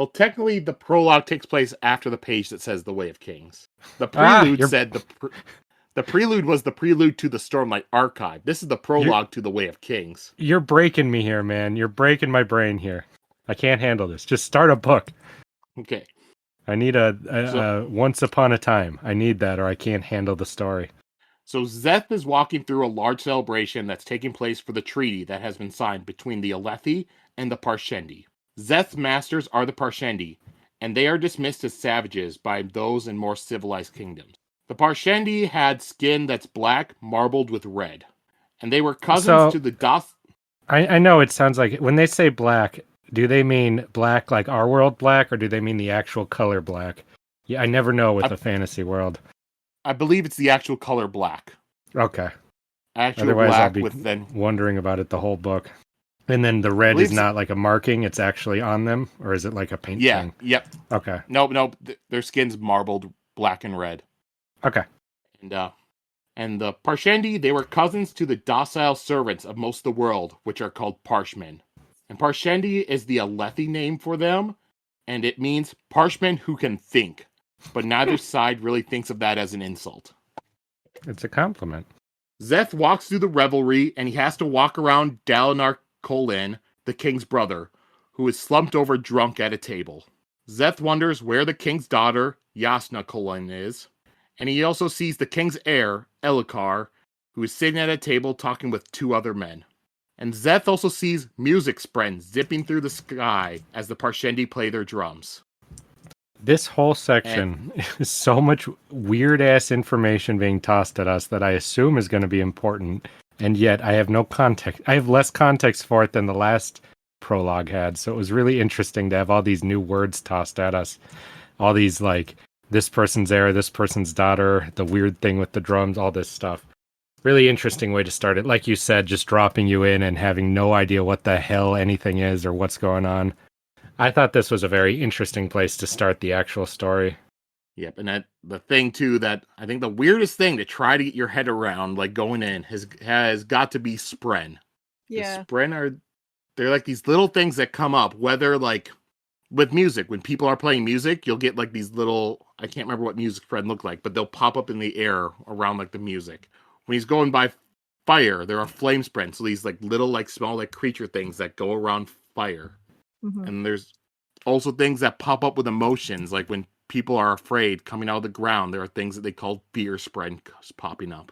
Well, technically, the prologue takes place after the page that says the Way of Kings. The Ah, prelude you're- said the prelude was the prelude to the Stormlight Archive. This is the prologue to the Way of Kings. You're breaking me here, man. You're breaking my brain here. I can't handle this. Just start a book. Okay. I need So- Once Upon a Time. I need that, or I can't handle the story. So Zeth is walking through a large celebration that's taking place for the treaty that has been signed between the Alethi and the Parshendi. Zeth's masters are the Parshendi, and they are dismissed as savages by those in more civilized kingdoms. The Parshendi had skin that's black, marbled with red, and they were cousins So- to the Doth. I know it sounds like when they say black, do they mean black like our world black, or do they mean the actual color black? Yeah, I never know with the fantasy world. I believe it's the actual color black. Okay. Actual Otherwise, I'll black be with then. wondering about it the whole book. And then the red believe is not like a marking; it's actually on them, or is it like a paint Yeah. thing? Yep. Okay. Nope. Their skin's marbled black and red. Okay. And the Parshendi, they were cousins to the docile servants of most of the world, which are called Parshmen. And Parshendi is the Alethi name for them, and it means Parshmen who can think. But neither side really thinks of that as an insult. It's a compliment. Zeth walks through the revelry, and he has to walk around Gavilar Kholin, the king's brother, who is slumped over drunk at a table. Zeth wonders where the king's daughter, Yasna Kholin, is, and he also sees the king's heir, Elikar, who is sitting at a table talking with two other men. And Zeth also sees music spren zipping through the sky as the Parshendi play their drums. This whole section is so much weird ass information being tossed at us that I assume is going to be important, and yet I have no context. I have less context for it than the last prologue had, so it was really interesting to have all these new words tossed at us. All these, like, this person's heir, this person's daughter, the weird thing with the drums, all this stuff. Really interesting way to start it. Like you said, just dropping you in and having no idea what the hell anything is or what's going on. I thought this was a very interesting place to start the actual story. Yep, and that the thing too that I think the weirdest thing to try to get your head around, like going in, has got to be spren. Yeah. Spren they're like these little things that come up, whether like with music, when people are playing music, you'll get like these little, I can't remember what music spren look like, but they'll pop up in the air around like the music. When he's going by fire, there are flame spren, so these like little like small like creature things that go around fire. Mhm. And there's also things that pop up with emotions, like when people are afraid coming out of the ground, there are things that they call fear spread popping up.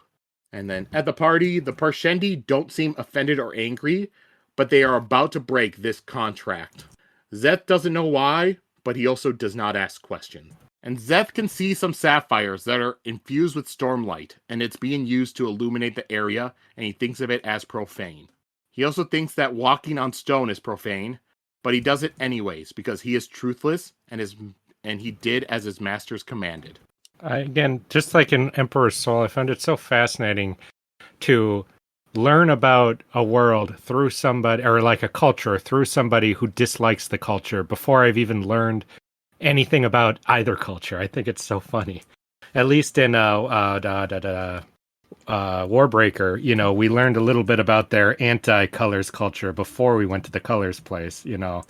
And then at the party, the Parshendi don't seem offended or angry, but they are about to break this contract. Zeth doesn't know why, but he also does not ask questions. And Zeth can see some sapphires that are infused with stormlight, and it's being used to illuminate the area, and he thinks of it as profane. He also thinks that walking on stone is profane, but he does it anyways because he is truthless and he did as his masters commanded. Again, just like in Emperor's Soul, I found it so fascinating to learn about a world through somebody, or like a culture through somebody who dislikes the culture before I've even learned anything about either culture. I think it's so funny. At least in Warbreaker, you know, we learned a little bit about their anti-colors culture before we went to the colors place, you know.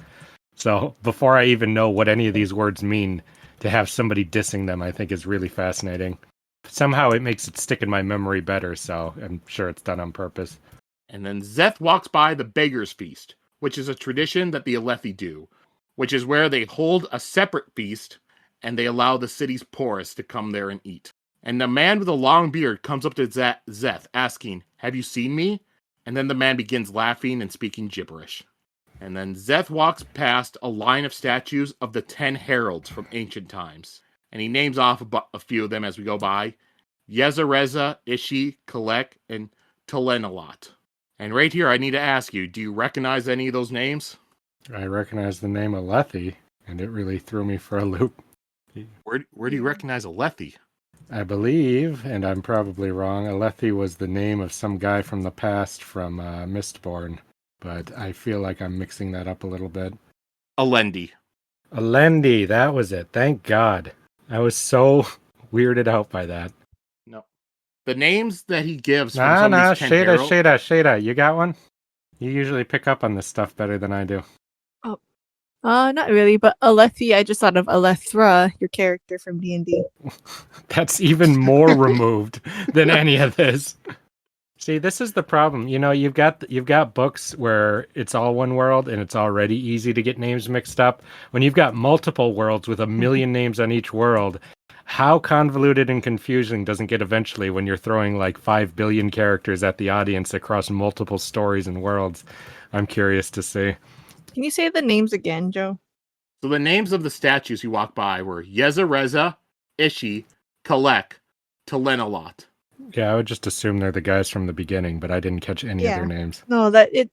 So before I even know what any of these words mean, to have somebody dissing them, I think is really fascinating. Somehow it makes it stick in my memory better, so I'm sure it's done on purpose. And then Zeth walks by the Beggar's Feast, which is a tradition that the Alethi do, which is where they hold a separate feast and they allow the city's poorest to come there and eat. And the man with a long beard comes up to Zeth asking, "Have you seen me?" And then the man begins laughing and speaking gibberish. And then Zeth walks past a line of statues of the 10 heralds from ancient times. And he names off a few of them as we go by. Yezereza, Ishi, Kalek, and Telenalat. And right here, I need to ask you, do you recognize any of those names? I recognize the name Alethi, and it really threw me for a loop. Where do you recognize Alethi? I believe, and I'm probably wrong, Alethi was the name of some guy from the past from Mistborn. But I feel like I'm mixing that up a little bit. Alendi. Alendi, that was it. Thank God. I was so weirded out by that. No. The names that he gives from some of these 10 heralds... Sheta. You got one? You usually pick up on this stuff better than I do. Not really, but Alethi, I just thought of Alethra, your character from D&D. That's even more removed than any of this. See, this is the problem. You know, you've got books where it's all one world and it's already easy to get names mixed up. When you've got multiple worlds with a million names on each world, how convoluted and confusing doesn't get eventually when you're throwing like 5 billion characters at the audience across multiple stories and worlds? I'm curious to see. Can you say the names again, Joe? So the names of the statues you walk by were Yezareza, Ishi, Kalek, Telenolot. Yeah, I would just assume they're the guys from the beginning, but I didn't catch any of their names. No,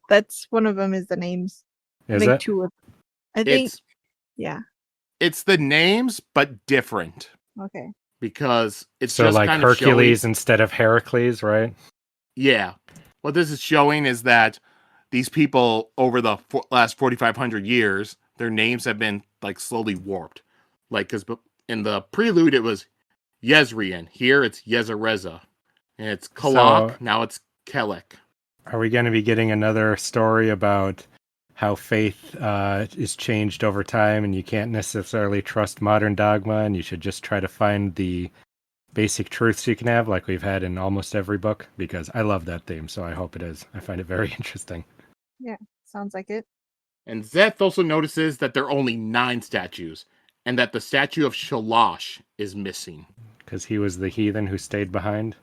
that's one of them is the names. Is I think it? two of I think It's yeah. it's the names, but different Okay. because it's So just like kind of Hercules showing, instead of Heracles, right? yeah. What this is showing is that these people over the last 4,500 years, their names have been like slowly warped. Like because in the prelude it was Yezrian, here it's Yezareza, and it's Kalak. So Now it's Kelek. are we going to be getting another story about how faith is changed over time and you can't necessarily trust modern dogma and you should just try to find the basic truths you can have like we've had in almost every book? Because I love that theme, so I hope it is. I find it very interesting. Yeah, sounds like it. And Zeth also notices that there are only 9 statues, and that the statue of Shalash is missing. Because he was the heathen who stayed behind,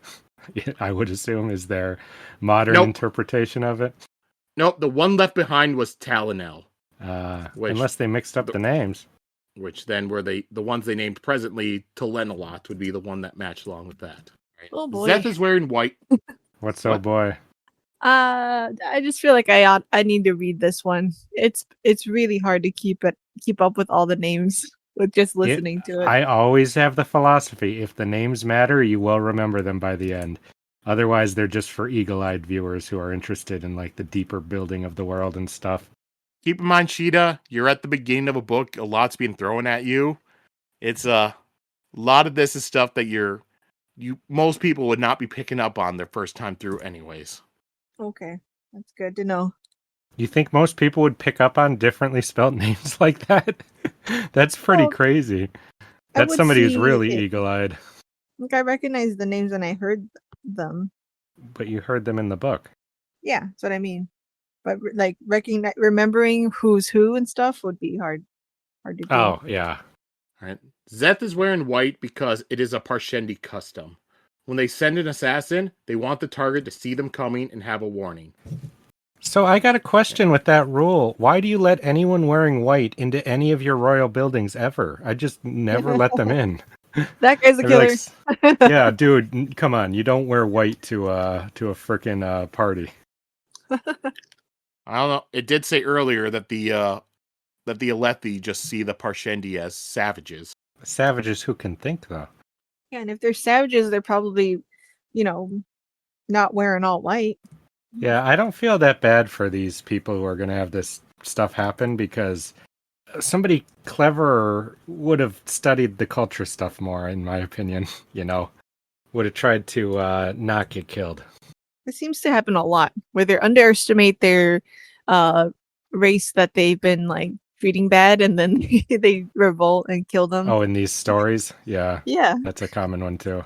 I would assume, is their modern Nope. interpretation of it. Nope, the one left behind was Talonel. Unless they mixed up the names. Which then were the ones they named presently, Telenolot would be the one that matched along with that. Right. Oh boy. Zeth is wearing white. What's oh boy? I just feel like I need to read this one. It's really hard to keep up with all the names with just listening to it. I always have the philosophy, if the names matter, you will remember them by the end. Otherwise, they're just for eagle-eyed viewers who are interested in like the deeper building of the world and stuff. Keep in mind, Sheta, you're at the beginning of a book. A lot's being thrown at you. It's a lot of this is stuff that most people would not be picking up on their first time through anyways. Okay, that's good to know. You think most people would pick up on differently spelt names like that? That's pretty crazy. That's somebody who's really eagle-eyed. Like I recognize the names and I heard them. But you heard them in the book. Yeah, that's what I mean. But like remembering who's who and stuff would be hard to do. Oh, yeah. All right. Zeth is wearing white because it is a Parshendi custom. When they send an assassin, they want the target to see them coming and have a warning. So I got a question with that rule. Why do you let anyone wearing white into any of your royal buildings ever? I just never let them in. That guy's a killer. Like, yeah, dude, come on. You don't wear white to a frickin' party. I don't know. It did say earlier that the Alethi just see the Parshendi as savages. Savages who can think, though. Yeah, and if they're savages, they're probably, not wearing all white. Yeah, I don't feel that bad for these people who are going to have this stuff happen because somebody clever would have studied the culture stuff more, in my opinion, would have tried to not get killed. It seems to happen a lot where they underestimate their race that they've been like treating bad and then they revolt and kill them. Oh, in these stories? Yeah. Yeah. That's a common one too.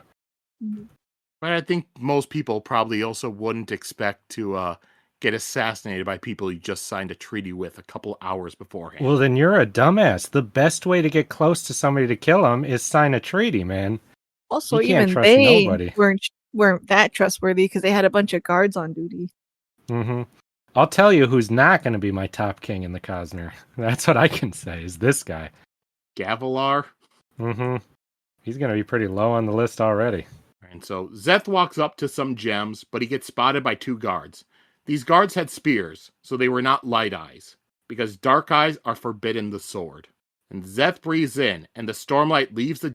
But I think most people probably also wouldn't expect to get assassinated by people you just signed a treaty with a couple hours beforehand. Well, then you're a dumbass. The best way to get close to somebody to kill them is sign a treaty, man. Also, you can't even trust they nobody. weren't that trustworthy because they had a bunch of guards on duty. Mm-hmm. I'll tell you who's not going to be my top king in the Cosner. That's what I can say, is this guy. Gavilar? Mm-hmm. He's going to be pretty low on the list already. And so Zeth walks up to some gems, but he gets spotted by 2 guards. These guards had spears, so they were not light eyes, because dark eyes are forbidden the sword. And Zeth breathes in, and the stormlight leaves the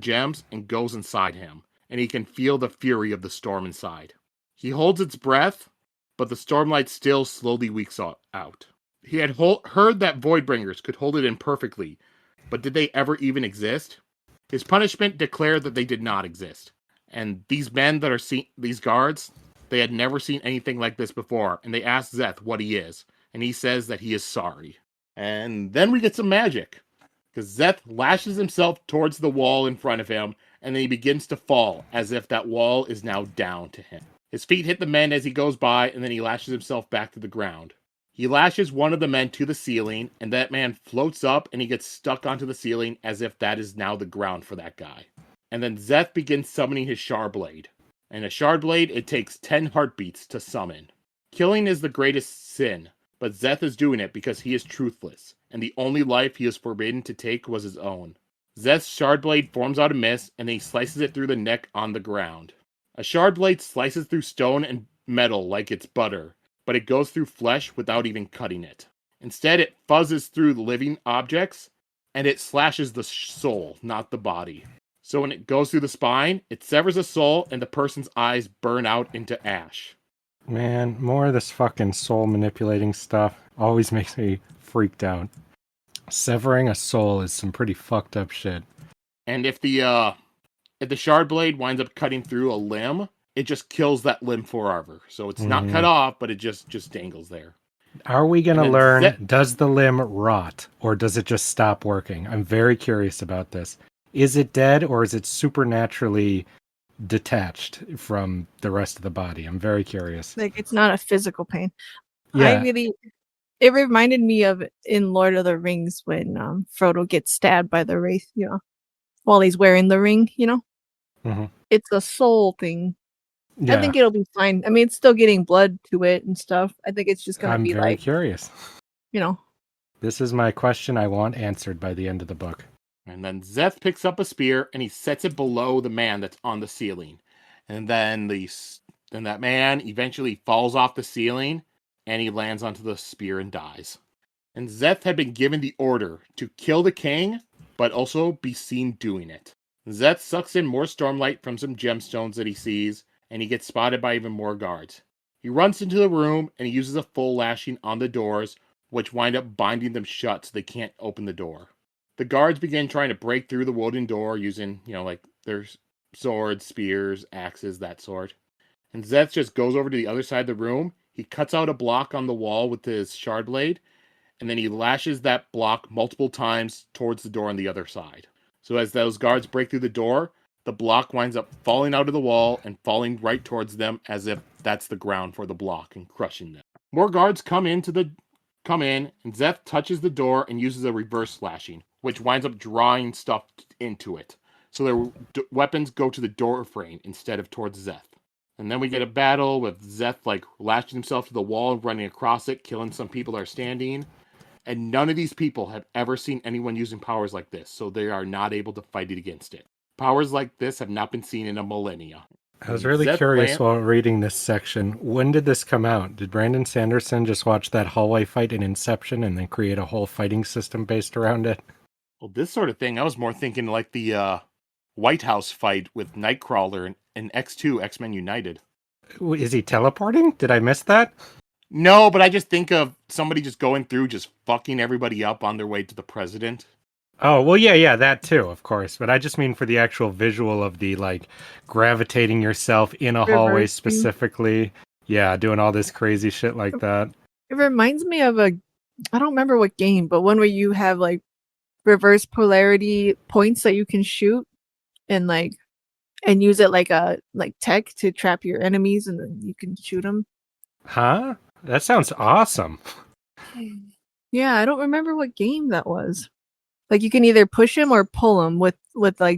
gems and goes inside him, and he can feel the fury of the storm inside. He holds its breath, but the stormlight still slowly weaks out. He had heard that Voidbringers could hold it in perfectly, but did they ever even exist? His punishment declared that they did not exist. And these men that are these guards, they had never seen anything like this before, and they asked Zeth what he is, and he says that he is sorry. And then we get some magic. Because Zeth lashes himself towards the wall in front of him, and then he begins to fall, as if that wall is now down to him. His feet hit the men as he goes by, and then he lashes himself back to the ground. He lashes one of the men to the ceiling, and that man floats up, and he gets stuck onto the ceiling, as if that is now the ground for that guy. And then Zeth begins summoning his Shardblade. And a Shardblade, it takes 10 heartbeats to summon. Killing is the greatest sin, but Zeth is doing it because he is truthless, and the only life he is forbidden to take was his own. Zeth's Shardblade forms out a mist, and then he slices it through the neck on the ground. A Shardblade slices through stone and metal like it's butter, but it goes through flesh without even cutting it. Instead, it fuzzes through living objects, and it slashes the soul, not the body. So when it goes through the spine, it severs the soul, and the person's eyes burn out into ash. Man, more of this fucking soul manipulating stuff always makes me freaked out. Severing a soul is some pretty fucked up shit. And if the Shardblade winds up cutting through a limb, it just kills that limb forever. So it's not cut off, but it just dangles there. Are we going to learn, does the limb rot, or does it just stop working? I'm very curious about this. Is it dead, or is it supernaturally detached from the rest of the body? I'm very curious. Like, it's not a physical pain. Yeah. It reminded me of in Lord of the Rings when Frodo gets stabbed by the wraith, while he's wearing the ring, Mhm. It's a soul thing. Yeah. I think it'll be fine. I mean, it's still getting blood to it and stuff. I think it's just going to be I'm very like, curious. This is my question I want answered by the end of the book. And then Zeth picks up a spear and he sets it below the man that's on the ceiling. And then that man eventually falls off the ceiling and he lands onto the spear and dies. And Zeth had been given the order to kill the king, but also be seen doing it. Zeth sucks in more stormlight from some gemstones that he sees, and he gets spotted by even more guards. He runs into the room and he uses a full lashing on the doors, which wind up binding them shut so they can't open the door. The guards begin trying to break through the wooden door using, like their swords, spears, axes, that sort. And Zeth just goes over to the other side of the room. He cuts out a block on the wall with his Shardblade, and then he lashes that block multiple times towards the door on the other side. So as those guards break through the door, the block winds up falling out of the wall and falling right towards them as if that's the ground for the block and crushing them. More guards come in, and Zeth touches the door and uses a reverse slashing, which winds up drawing stuff into it. So their weapons go to the door frame instead of towards Zeth. And then we get a battle with Zeth lashing himself to the wall and running across it, killing some people that are standing. And none of these people have ever seen anyone using powers like this, so they are not able to fight it against it. Powers like this have not been seen in a millennia. I was really curious while reading this section. When did this come out? Did Brandon Sanderson just watch that hallway fight in Inception and then create a whole fighting system based around it? Well, this sort of thing, I was more thinking like the White House fight with Nightcrawler and X2, X-Men United. Is he teleporting? Did I miss that? No, but I just think of somebody just going through, just fucking everybody up on their way to the president. Oh, well, yeah, that too, of course. But I just mean for the actual visual of the, gravitating yourself in a hallway specifically. Yeah, doing all this crazy shit like that. It reminds me of I don't remember what game, but one where you have, reverse polarity points that you can shoot and, and use it like tech to trap your enemies and then you can shoot them. Huh? That sounds awesome. Yeah, I don't remember what game that was. You can either push him or pull him with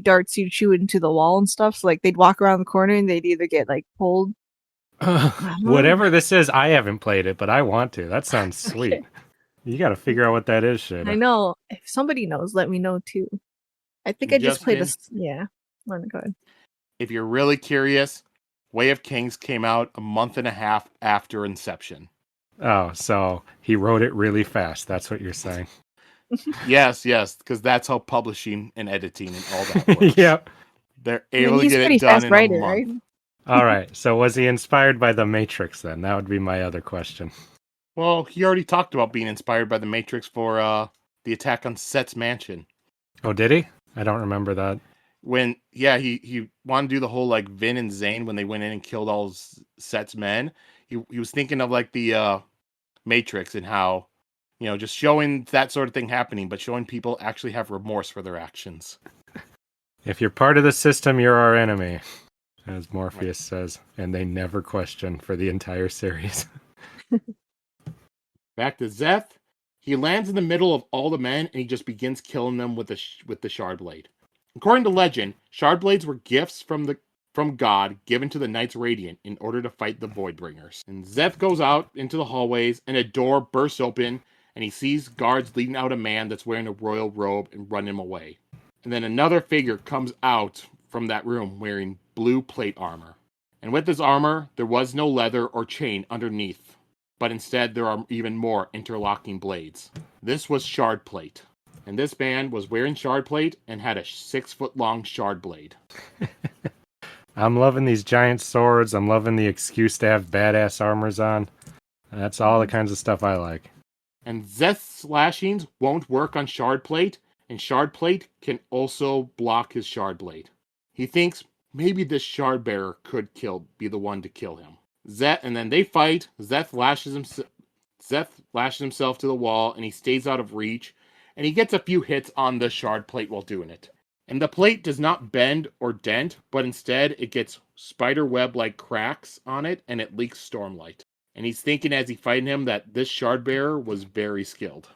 darts you'd shoot into the wall and stuff. So they'd walk around the corner and they'd either get pulled. Whatever this is, I haven't played it, but I want to. That sounds sweet. Okay. You got to figure out what that is, Sheta. I know. If somebody knows, let me know too. I think I just played this. Yeah. Go ahead. If you're really curious, Way of Kings came out a month and a half after Inception. Oh, so he wrote it really fast. That's what you're saying. Yes, because that's how publishing and editing and all that works. Yep. They're able to get it done in a month. Right? All right. So was he inspired by The Matrix then? That would be my other question. Well, he already talked about being inspired by The Matrix for the attack on Set's mansion. Oh, did he? I don't remember that. When, he wanted to do the whole Vin and Zane when they went in and killed all Set's men. He was thinking of the Matrix and how just showing that sort of thing happening, but showing people actually have remorse for their actions. If you're part of the system, you're our enemy, as Morpheus says, and they never question for the entire series. Back to Zeth. He lands in the middle of all the men, and he just begins killing them with the shard blade. According to legend, shard blades were gifts from God given to the Knights Radiant in order to fight the Voidbringers. And Zeth goes out into the hallways, and a door bursts open, and he sees guards leading out a man that's wearing a royal robe and run him away. And then another figure comes out from that room wearing blue plate armor. And with this armor, there was no leather or chain underneath, but instead there are even more interlocking blades. This was shard plate. And this man was wearing shard plate and had a 6-foot-long shard blade. I'm loving these giant swords. I'm loving the excuse to have badass armors on. That's all the kinds of stuff I like. And Zeth's slashings won't work on shard plate, and shard plate can also block his shard blade. He thinks maybe this shard bearer could be the one to kill him. And then they fight. Zeth lashes himself to the wall, and he stays out of reach, and he gets a few hits on the shard plate while doing it. And the plate does not bend or dent, but instead it gets spider web-like cracks on it, and it leaks stormlight. And he's thinking as he's fighting him that this shard bearer was very skilled.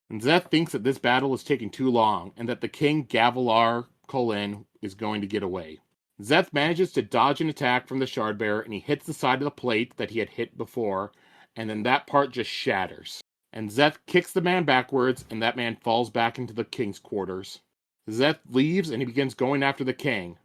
And Zeth thinks that this battle is taking too long, and that the king Gavilar Kholin is going to get away. Zeth manages to dodge an attack from the shard bearer, and he hits the side of the plate that he had hit before, and then that part just shatters. And Zeth kicks the man backwards, and that man falls back into the king's quarters. Zeth leaves, and he begins going after the king.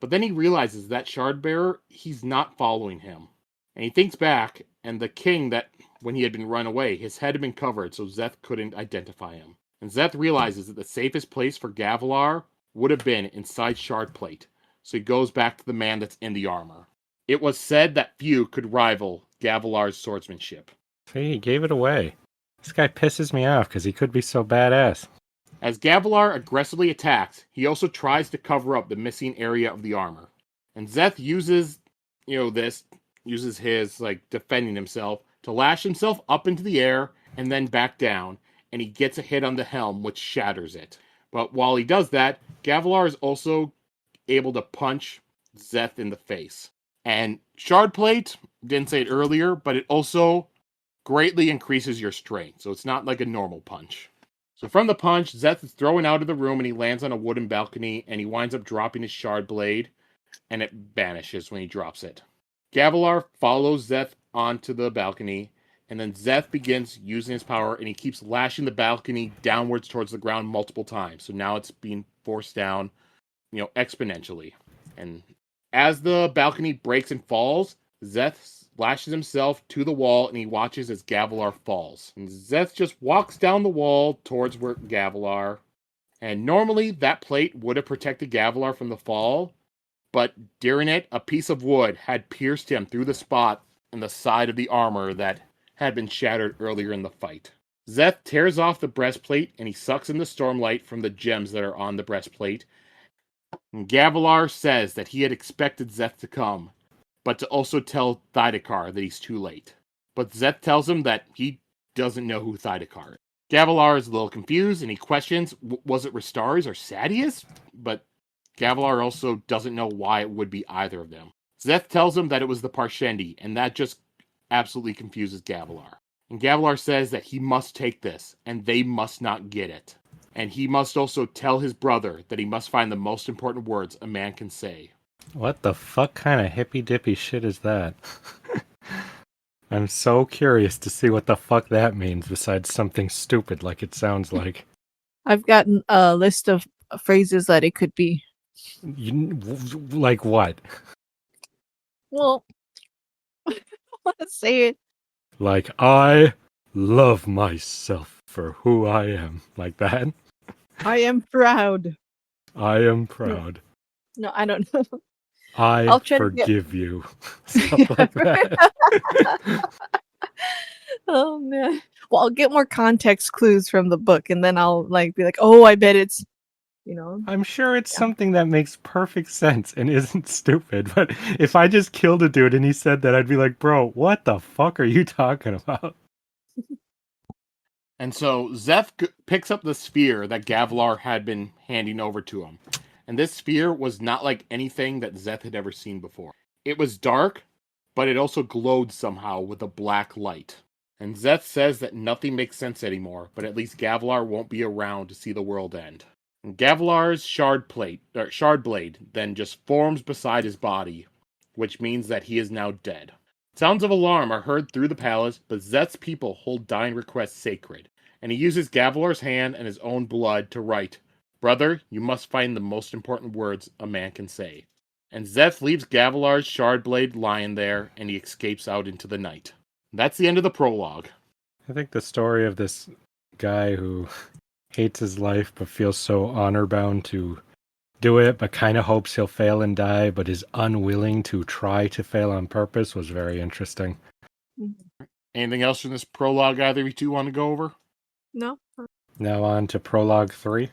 But then he realizes that shard bearer, he's not following him. And he thinks back, and the king that, when he had been run away, his head had been covered, so Zeth couldn't identify him. And Zeth realizes that the safest place for Gavilar would have been inside shard plate, so he goes back to the man that's in the armor. It was said that few could rival Gavilar's swordsmanship. See, he gave it away. This guy pisses me off because he could be so badass. As Gavilar aggressively attacks, he also tries to cover up the missing area of the armor. And Zeth uses his, defending himself to lash himself up into the air and then back down, and he gets a hit on the helm, which shatters it. But while he does that, Gavilar is also able to punch Zeth in the face. And shard plate, didn't say it earlier, but it also greatly increases your strength, so it's not like a normal punch. So from the punch, Zeth is thrown out of the room, and he lands on a wooden balcony, and he winds up dropping his shard blade, and it vanishes when he drops it. Gavilar follows Zeth onto the balcony, and then Zeth begins using his power, and he keeps lashing the balcony downwards towards the ground multiple times. So now it's being forced down, exponentially. And as the balcony breaks and falls, Zeth lashes himself to the wall, and he watches as Gavilar falls. And Zeth just walks down the wall towards where Gavilar. And normally that plate would have protected Gavilar from the fall, but during it, a piece of wood had pierced him through the spot in the side of the armor that had been shattered earlier in the fight. Zeth tears off the breastplate, and he sucks in the stormlight from the gems that are on the breastplate. And Gavilar says that he had expected Zeth to come, but to also tell Thydekar that he's too late. But Zeth tells him that he doesn't know who Thydekar is. Gavilar is a little confused, and he questions, was it Restars or Sadius? But Gavilar also doesn't know why it would be either of them. Zeth tells him that it was the Parshendi, and that just absolutely confuses Gavilar. And Gavilar says that he must take this, and they must not get it. And he must also tell his brother that he must find the most important words a man can say. What the fuck kind of hippy-dippy shit is that? I'm so curious to see what the fuck that means besides something stupid like it sounds like. I've gotten a list of phrases that it could be. Like what? Well, I want to say it. Like, I love myself for who I am. Like that? I am proud. I am proud. No, I don't know. I'll forgive you. Stuff like that. Oh, man. Well, I'll get more context clues from the book, and then I'll be like, oh, I bet it's, I'm sure it's something that makes perfect sense and isn't stupid, but if I just killed a dude and he said that, I'd be like, bro, what the fuck are you talking about? And so Zeth picks up the sphere that Gavilar had been handing over to him. And this sphere was not like anything that Zeth had ever seen before. It was dark, but it also glowed somehow with a black light. And Zeth says that nothing makes sense anymore, but at least Gavilar won't be around to see the world end. And Gavilar's shard blade then just forms beside his body, which means that he is now dead. Sounds of alarm are heard through the palace, but Zeth's people hold dying requests sacred, and he uses Gavilar's hand and his own blood to write, "Brother, you must find the most important words a man can say." And Zeth leaves Gavilar's shard blade lying there, and he escapes out into the night. That's the end of the prologue. I think the story of this guy who hates his life but feels so honor bound to do it, but kind of hopes he'll fail and die, but is unwilling to try to fail on purpose was very interesting. Anything else from this prologue either of you two want to go over? No. Now on to prologue 3.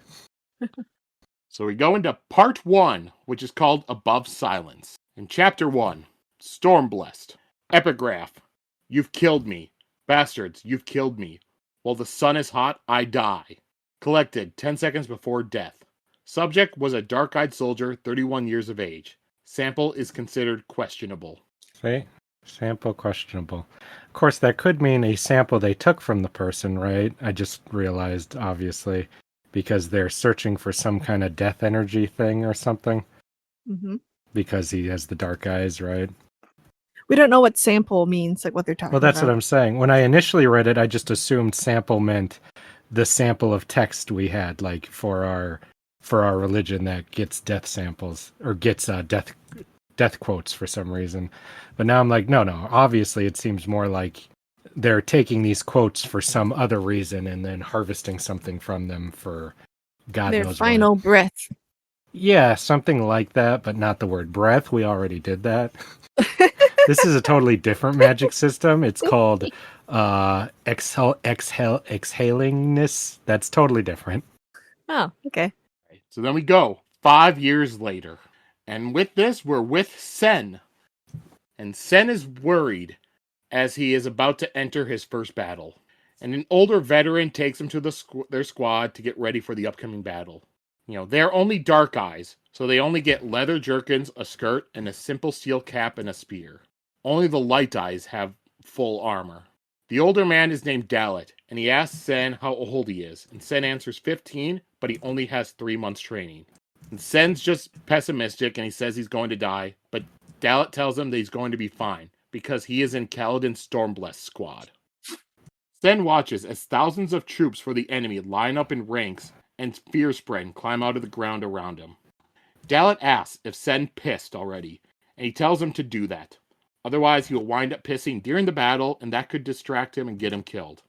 So we go into part 1, which is called Above Silence. In chapter 1, Stormblessed. Epigraph. You've killed me. Bastards, you've killed me. While the sun is hot, I die. Collected 10 seconds before death. Subject was a dark-eyed soldier, 31 years of age. Sample is considered questionable. See? Sample questionable. Of course, that could mean a sample they took from the person, right? I just realized, obviously, because they're searching for some kind of death energy thing or something. Mm-hmm. Because he has the dark eyes, right? We don't know what sample means, like what they're talking about. Well, that's what I'm saying. When I initially read it, I just assumed sample meant the sample of text we had, like for our religion that gets death samples or gets death quotes for some reason. But now I'm like, no. Obviously, it seems more like they're taking these quotes for some other reason and then harvesting something from them for God their knows final what. breath. Yeah, something like that, but not the word breath. We already did that. This is a totally different magic system. It's called exhalingness. That's totally different. Oh, okay. So then we go 5 years later. And with this, we're with Sen. And Sen is worried as he is about to enter his first battle. And an older veteran takes him to their squad to get ready for the upcoming battle. You know, they're only dark eyes, so they only get leather jerkins, a skirt, and a simple steel cap and a spear. Only the light eyes have full armor. The older man is named Dalit, and he asks Sen how old he is, and Sen answers 15, but he only has 3 months training. And Sen's just pessimistic, and he says he's going to die, but Dalit tells him that he's going to be fine, because he is in Kaladin's Stormblessed squad. Sen watches as thousands of troops for the enemy line up in ranks, and fear spread and climb out of the ground around him. Dalit asks if Sen pissed already, and he tells him to do that. Otherwise, he will wind up pissing during the battle, and that could distract him and get him killed.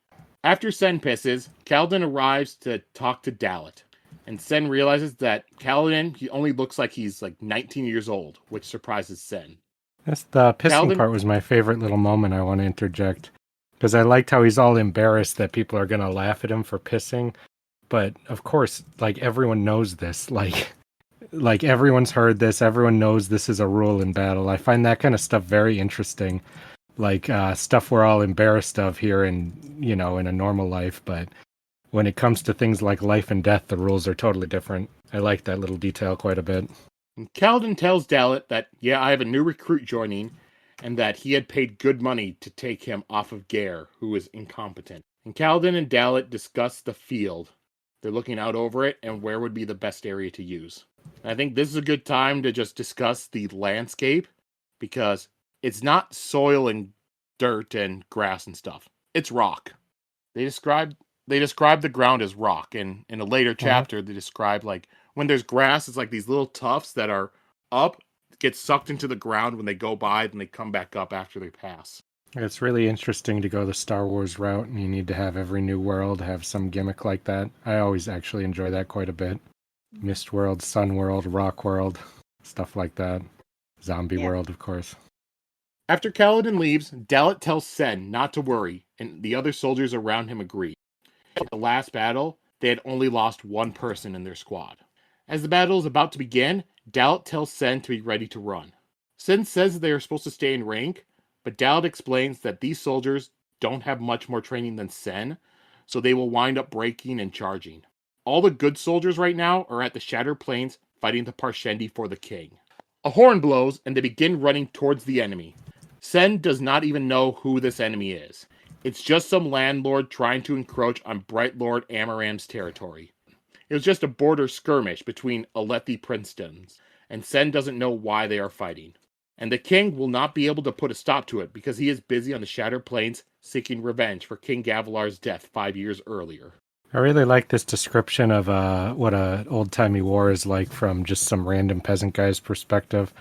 After Sen pisses, Kaladin arrives to talk to Dalit, and Sen realizes that Kaladin, he only looks like he's like 19 years old, which surprises Sen. That's the pissing Kaladin part was my favorite little moment I want to interject. Because I liked how he's all embarrassed that people are going to laugh at him for pissing. But, of course, like, everyone knows this. Like everyone's heard this. Everyone knows this is a rule in battle. I find that kind of stuff very interesting. Like stuff we're all embarrassed of here in a normal life. But when it comes to things like life and death, the rules are totally different. I like that little detail quite a bit. And Kaladin tells Dalit that, I have a new recruit joining, and that he had paid good money to take him off of Gare, who is incompetent. And Kaladin and Dalit discuss the field. They're looking out over it and where would be the best area to use. I think this is a good time to just discuss the landscape, because it's not soil and dirt and grass and stuff. It's rock. They describe the ground as rock, and in a later chapter they describe like when there's grass, it's like these little tufts that are up, get sucked into the ground when they go by, then they come back up after they pass. It's really interesting to go the Star Wars route, and you need to have every new world have some gimmick like that. I always actually enjoy that quite a bit. Mist world, sun world, rock world, stuff like that. Zombie world, of course. After Kaladin leaves, Dalit tells Sen not to worry, and the other soldiers around him agree. At the last battle, they had only lost one person in their squad. As the battle is about to begin, Dalit tells Sen to be ready to run. Sen says they are supposed to stay in rank, but Dalit explains that these soldiers don't have much more training than Sen, so they will wind up breaking and charging. All the good soldiers right now are at the Shattered Plains fighting the Parshendi for the king. A horn blows, and they begin running towards the enemy. Sen does not even know who this enemy is. It's just some landlord trying to encroach on Bright Lord Amaram's territory. It was just a border skirmish between Alethi princedoms, and Sen doesn't know why they are fighting. And the king will not be able to put a stop to it because he is busy on the Shattered Plains seeking revenge for King Gavilar's death 5 years earlier. I really like this description of what a old-timey war is like from just some random peasant guy's perspective.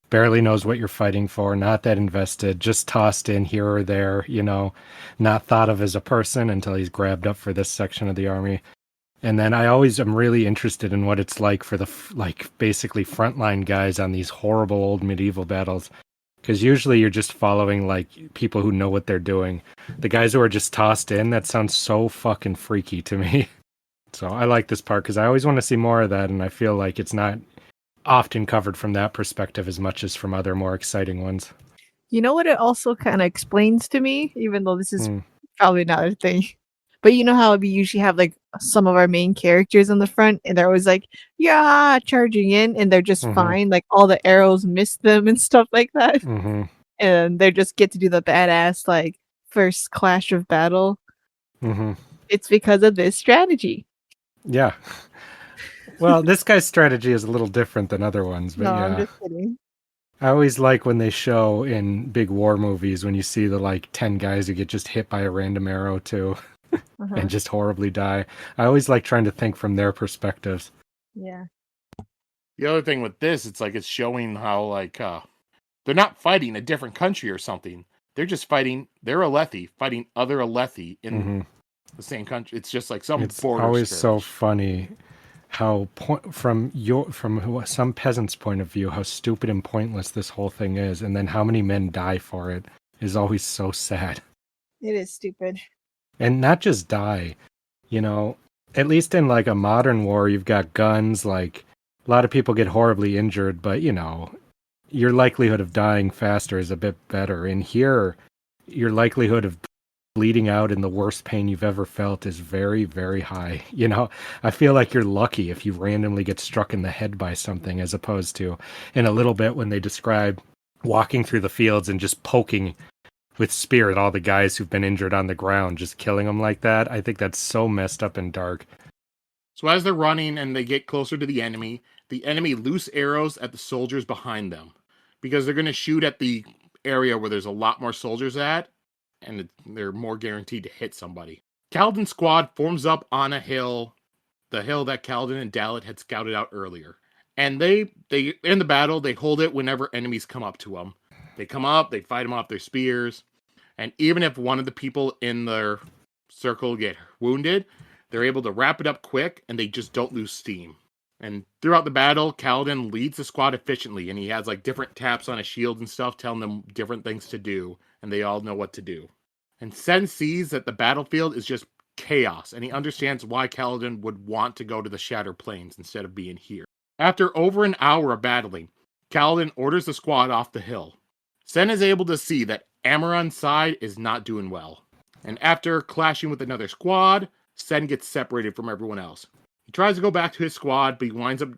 Barely knows what you're fighting for, not that invested, just tossed in here or there, not thought of as a person until he's grabbed up for this section of the army. And then I always am really interested in what it's like for the basically frontline guys on these horrible old medieval battles. Because usually you're just following people who know what they're doing. The guys who are just tossed in, that sounds so fucking freaky to me. So I like this part because I always want to see more of that, and I feel like it's not often covered from that perspective as much as from other more exciting ones. You know what it also kind of explains to me, even though this is probably not a thing. But you know how we usually have some of our main characters on the front and they're always charging in and they're just fine. Like all the arrows miss them and stuff like that. Mm-hmm. And they just get to do the badass first clash of battle. Mm-hmm. It's because of this strategy. Yeah. Well, this guy's strategy is a little different than other ones, but no, yeah. I'm just kidding. I always like when they show in big war movies when you see the 10 guys who get just hit by a random arrow too. And just horribly die. I always like trying to think from their perspectives. Yeah. The other thing with this, it's showing how they're not fighting a different country or something. They're just fighting. They're Alethi fighting other Alethi in the same country. It's just like some It's border always skirmish. so funny how from some peasant's point of view how stupid and pointless this whole thing is, and then how many men die for it is always so sad. It is stupid. And not just die, at least in a modern war, you've got guns, a lot of people get horribly injured, but your likelihood of dying faster is a bit better. In here, your likelihood of bleeding out in the worst pain you've ever felt is very, very high. I feel like you're lucky if you randomly get struck in the head by something, as opposed to in a little bit when they describe walking through the fields and just poking with spear at all the guys who've been injured on the ground, just killing them like that. I think that's so messed up and dark. So as they're running and they get closer to the enemy loose arrows at the soldiers behind them because they're going to shoot at the area where there's a lot more soldiers at, and they're more guaranteed to hit somebody. Kaladin's squad forms up on a hill, the hill that Kaladin and Dalit had scouted out earlier. And they in the battle, they hold it whenever enemies come up to them. They come up, they fight them off their spears. And even if one of the people in their circle get wounded, they're able to wrap it up quick and they just don't lose steam. And throughout the battle, Kaladin leads the squad efficiently, and he has different taps on his shield and stuff telling them different things to do, and they all know what to do. And Sen sees that the battlefield is just chaos, and he understands why Kaladin would want to go to the Shattered Plains instead of being here. After over an hour of battling, Kaladin orders the squad off the hill. Sen is able to see that Amaran's side is not doing well. And after clashing with another squad, Sen gets separated from everyone else. He tries to go back to his squad, but he winds up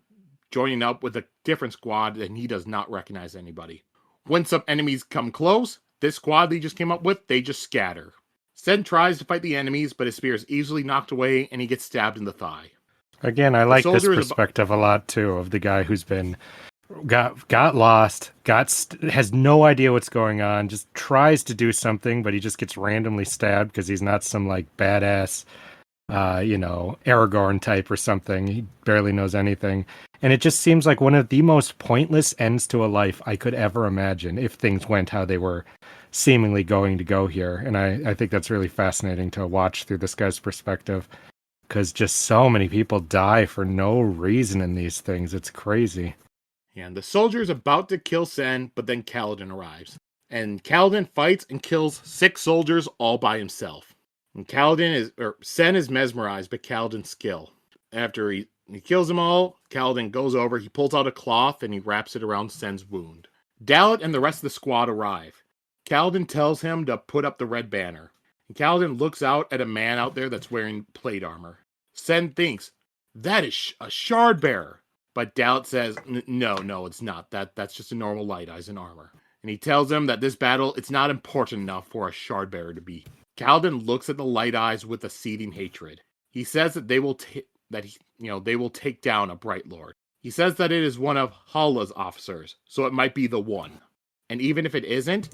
joining up with a different squad, and he does not recognize anybody. When some enemies come close, this squad they just came up with, they just scatter. Sen tries to fight the enemies, but his spear is easily knocked away, and he gets stabbed in the thigh. Again, I like this perspective a lot, too, of the guy who's been got lost, has no idea what's going on, just tries to do something, but he just gets randomly stabbed because he's not some badass, Aragorn type or something. He barely knows anything. And it just seems like one of the most pointless ends to a life I could ever imagine if things went how they were seemingly going to go here. And I think that's really fascinating to watch through this guy's perspective, because just so many people die for no reason in these things. It's crazy. And the soldier is about to kill Sen, but then Kaladin arrives. And Kaladin fights and kills 6 soldiers all by himself. And Sen is mesmerized by Kaladin's skill. After he kills them all, Kaladin goes over, he pulls out a cloth, and he wraps it around Sen's wound. Dalit and the rest of the squad arrive. Kaladin tells him to put up the red banner. And Kaladin looks out at a man out there that's wearing plate armor. Sen thinks, that is a shard bearer. But Dalit says, no, it's not. That's just a normal Light Eyes in armor. And he tells him that this battle, it's not important enough for a shard bearer to be. Kaladin looks at the Light Eyes with a seething hatred. He says that they will take down a Bright Lord. He says that it is one of Hala's officers, so it might be the one. And even if it isn't,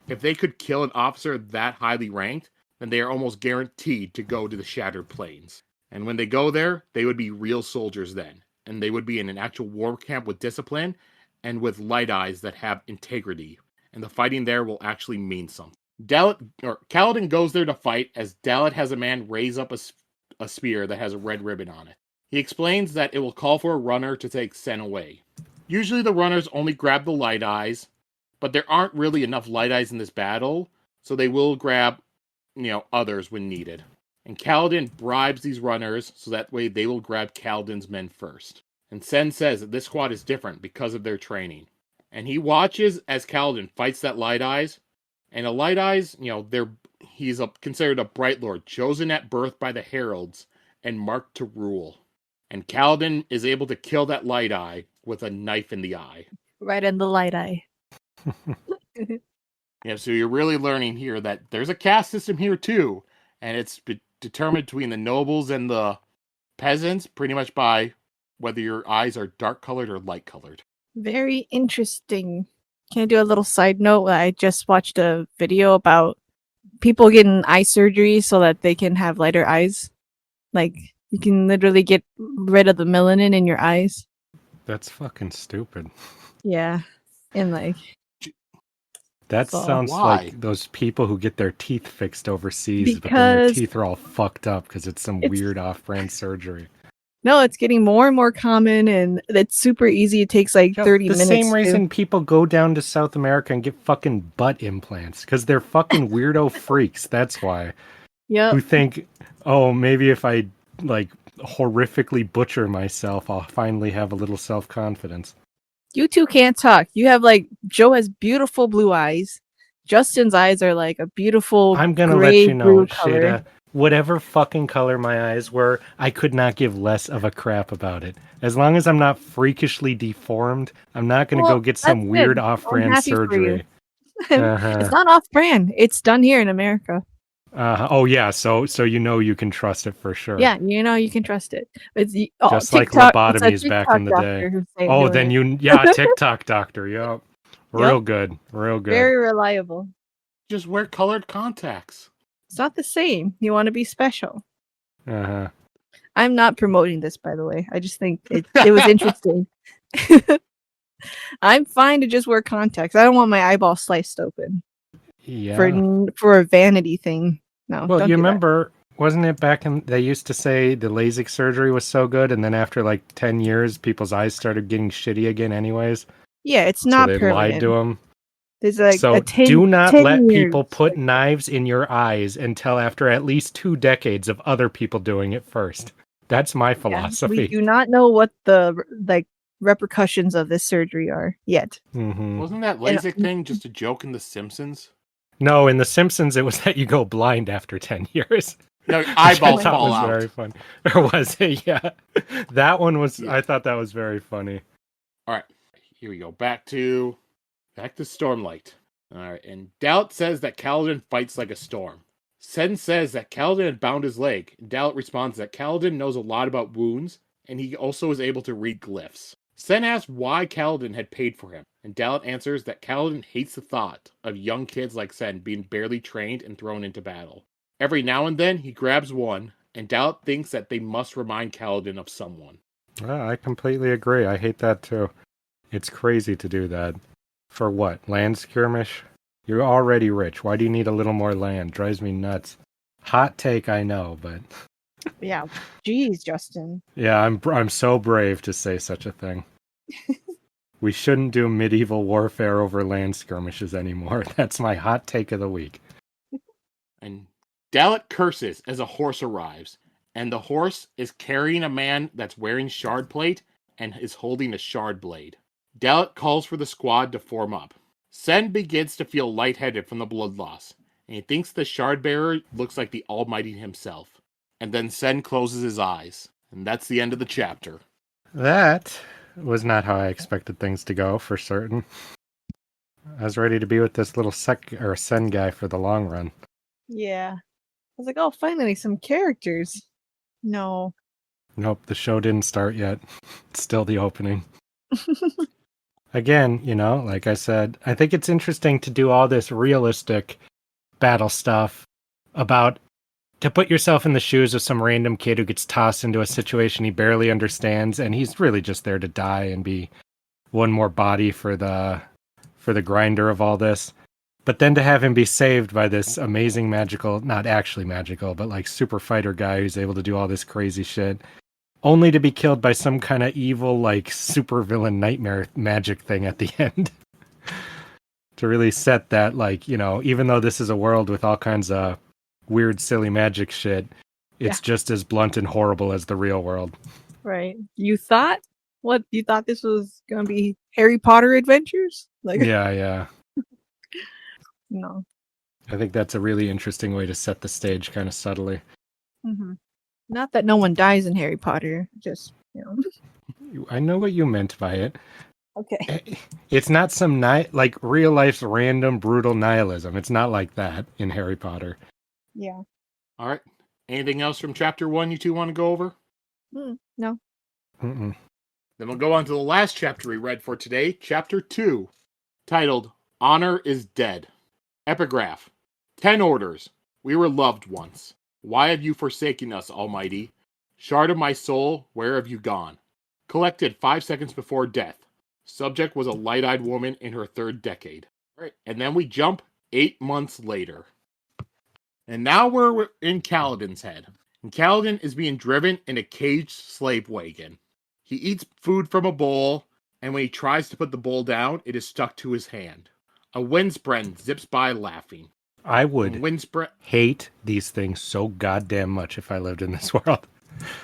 if they could kill an officer that highly ranked, then they are almost guaranteed to go to the Shattered Plains. And when they go there, they would be real soldiers then. And they would be in an actual war camp with discipline and with Light Eyes that have integrity. And the fighting there will actually mean something. Kaladin goes there to fight as Dalit has a man raise up a spear that has a red ribbon on it. He explains that it will call for a runner to take Sen away. Usually the runners only grab the Light Eyes, but there aren't really enough Light Eyes in this battle, so they will grab, others when needed. And Kaladin bribes these runners so that way they will grab Kaladin's men first. And Sen says that this squad is different because of their training. And he watches as Kaladin fights that Light Eyes. And the Light Eyes, he's considered a Bright Lord, chosen at birth by the heralds and marked to rule. And Kaladin is able to kill that Light Eye with a knife in the eye. Right in the Light Eye. Yeah, so you're really learning here that there's a caste system here too. And it's determined between the nobles and the peasants pretty much by whether your eyes are dark colored or light colored. Very interesting. Can I do a little side note? I just watched a video about people getting eye surgery so that they can have lighter eyes. Like, you can literally get rid of the melanin in your eyes. That's fucking stupid. Yeah. And that sounds why? like those people who get their teeth fixed overseas, but then their teeth are all fucked up because it's some weird off-brand surgery. No, it's getting more and more common, and it's super easy. It takes 30 minutes. The same reason people go down to South America and get fucking butt implants, because they're fucking weirdo freaks. That's why. Yeah. Who think, oh, maybe if I horrifically butcher myself, I'll finally have a little self-confidence. You two can't talk. You have Joe has beautiful blue eyes. Justin's eyes are a beautiful I'm gonna let you know, Sheta, whatever fucking color my eyes were, I could not give less of a crap about it. As long as I'm not freakishly deformed, I'm not gonna go get some weird off-brand surgery. It's not off-brand. It's done here in America. Oh yeah, so you can trust it for sure. Yeah, you can trust it. It's just TikTok, like lobotomies back in the day. Oh, then TikTok doctor, yeah. Real good. Very reliable. Just wear colored contacts. It's not the same. You want to be special. Uh-huh. I'm not promoting this, by the way. I just think it was interesting. I'm fine to just wear contacts. I don't want my eyeball sliced open. Yeah. For a vanity thing. No. Well, don't you do remember, wasn't it back in, they used to say the LASIK surgery was so good, and then after 10 years, people's eyes started getting shitty again anyways? Yeah, it's not so they permanent. lied to them. There's do not let people put knives in your eyes until after at least 2 decades of other people doing it first. That's my philosophy. We do not know what the repercussions of this surgery are yet. Mm-hmm. Wasn't that LASIK thing just a joke in The Simpsons? No, in The Simpsons, it was that you go blind after 10 years. No, eyeballs fall out. Very fun. Or was it? Yeah. That one was, I thought that was very funny. All right, here we go. Back to Stormlight. All right, and Dalit says that Kaladin fights like a storm. Sen says that Kaladin had bound his leg, and Dalit responds that Kaladin knows a lot about wounds, and he also is able to read glyphs. Sen asks why Kaladin had paid for him, and Dalit answers that Kaladin hates the thought of young kids like Sen being barely trained and thrown into battle. Every now and then, he grabs one, and Dalit thinks that they must remind Kaladin of someone. I completely agree. I hate that too. It's crazy to do that. For what? Land skirmish? You're already rich. Why do you need a little more land? Drives me nuts. Hot take, I know, but... Yeah. Jeez, Justin. Yeah, I'm so brave to say such a thing. We shouldn't do medieval warfare over land skirmishes anymore. That's my hot take of the week. And Dalit curses as a horse arrives, and the horse is carrying a man that's wearing shard plate and is holding a shard blade. Dalit calls for the squad to form up. Sen begins to feel lightheaded from the blood loss, and he thinks the shard bearer looks like the Almighty himself. And then Sen closes his eyes, and that's the end of the chapter. That was not how I expected things to go, for certain. I was ready to be with this little Sen guy for the long run. Yeah. I was like, oh, finally, some characters. No. Nope, the show didn't start yet. It's still the opening. Again, like I said, I think it's interesting to do all this realistic battle stuff to put yourself in the shoes of some random kid who gets tossed into a situation he barely understands, and he's really just there to die and be one more body for the grinder of all this. But then to have him be saved by this amazing magical, not actually magical, but like super fighter guy who's able to do all this crazy shit, only to be killed by some kind of evil, like, super villain nightmare magic thing at the end. To really set that, like, even though this is a world with all kinds of weird, silly magic shit, it's just as blunt and horrible as the real world. Right. You thought? What? You thought this was going to be Harry Potter adventures? Like, Yeah. No. I think that's a really interesting way to set the stage kind of subtly. Mm-hmm. Not that no one dies in Harry Potter, just, I know what you meant by it. Okay. It's not some like real life's random brutal nihilism. It's not like that in Harry Potter. Yeah. All right. Anything else from chapter 1 you two want to go over? No. Mm-mm. Then we'll go on to the last chapter we read for today, chapter 2, titled Honor is Dead. Epigraph. 10 orders. We were loved once. Why have you forsaken us, Almighty? Shard of my soul, where have you gone? Collected 5 seconds before death. Subject was a light-eyed woman in her 3rd decade. All right, and then we jump 8 months later. And now we're in Kaladin's head. And Kaladin is being driven in a caged slave wagon. He eats food from a bowl, and when he tries to put the bowl down, it is stuck to his hand. A windspren zips by laughing. I would hate these things so goddamn much if I lived in this world.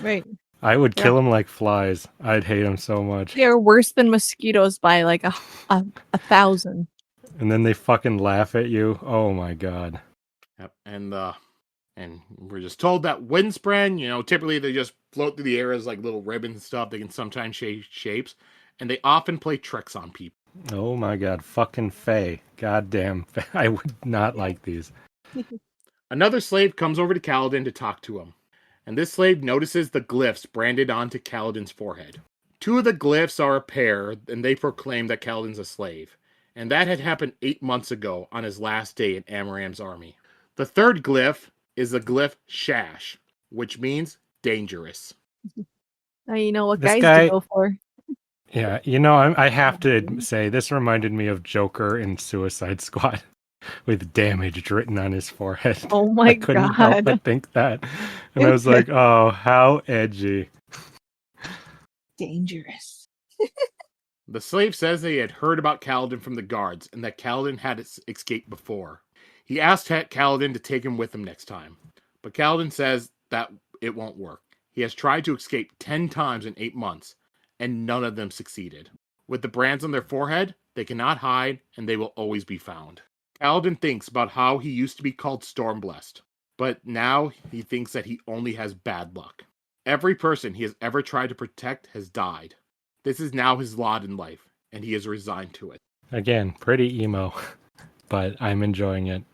Right. I would kill them like flies. I'd hate them so much. They're worse than mosquitoes by like a 1,000. And then they fucking laugh at you. Oh my god. Yep. And we're just told that windspren, typically they just float through the air as like little ribbons and stuff. They can sometimes change shapes, and they often play tricks on people. Oh my god, fucking Faye. Goddamn. I would not like these. Another slave comes over to Kaladin to talk to him, and this slave notices the glyphs branded onto Kaladin's forehead. 2 of the glyphs are a pair, and they proclaim that Kaladin's a slave, and that had happened 8 months ago on his last day in Amaram's army. The 3rd glyph is the glyph Shash, which means dangerous. Now you know what This guys guy- to go for. Yeah, I have to say, this reminded me of Joker in Suicide Squad with damage written on his forehead. Oh my I couldn't help god. but think that. And I was like, oh, how edgy. Dangerous. The slave says that he had heard about Kaladin from the guards, and that Kaladin had escaped before. He asked Kaladin to take him with him next time, but Kaladin says that it won't work. He has tried to escape 10 times in 8 months, and none of them succeeded. With the brands on their forehead, they cannot hide, and they will always be found. Kaladin thinks about how he used to be called Stormblessed, but now he thinks that he only has bad luck. Every person he has ever tried to protect has died. This is now his lot in life, and he is resigned to it. Again, pretty emo, but I'm enjoying it.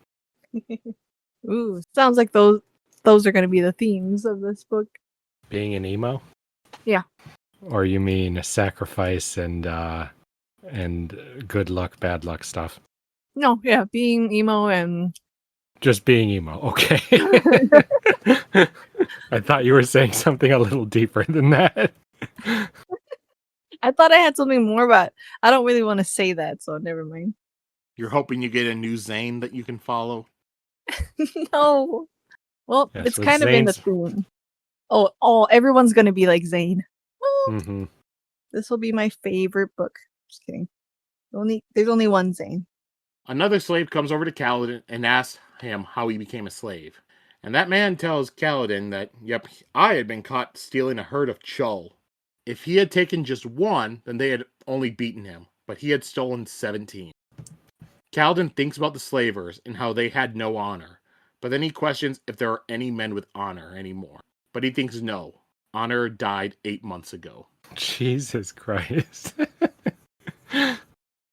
Ooh, sounds like those are going to be the themes of this book. Being an emo? Yeah. Or you mean sacrifice and good luck, bad luck stuff? No, yeah, being emo and Just being emo, okay. I thought you were saying something a little deeper than that. I thought I had something more, but I don't really want to say that, so never mind. You're hoping you get a new Zane that you can follow? No. Well, Yes, it's with kind of in the Zane's- theme. Oh, everyone's going to be like Zane. Mm-hmm. This will be my favorite book. Just kidding. There's only one Zane. Another slave comes over to Kaladin and asks him how he became a slave. And that man tells Kaladin that, yep, I had been caught stealing a herd of Chull. If he had taken just one, then they had only beaten him, but he had stolen 17. Kaladin thinks about the slavers and how they had no honor, but then he questions if there are any men with honor anymore. But he thinks no, honor died 8 months ago. Jesus Christ.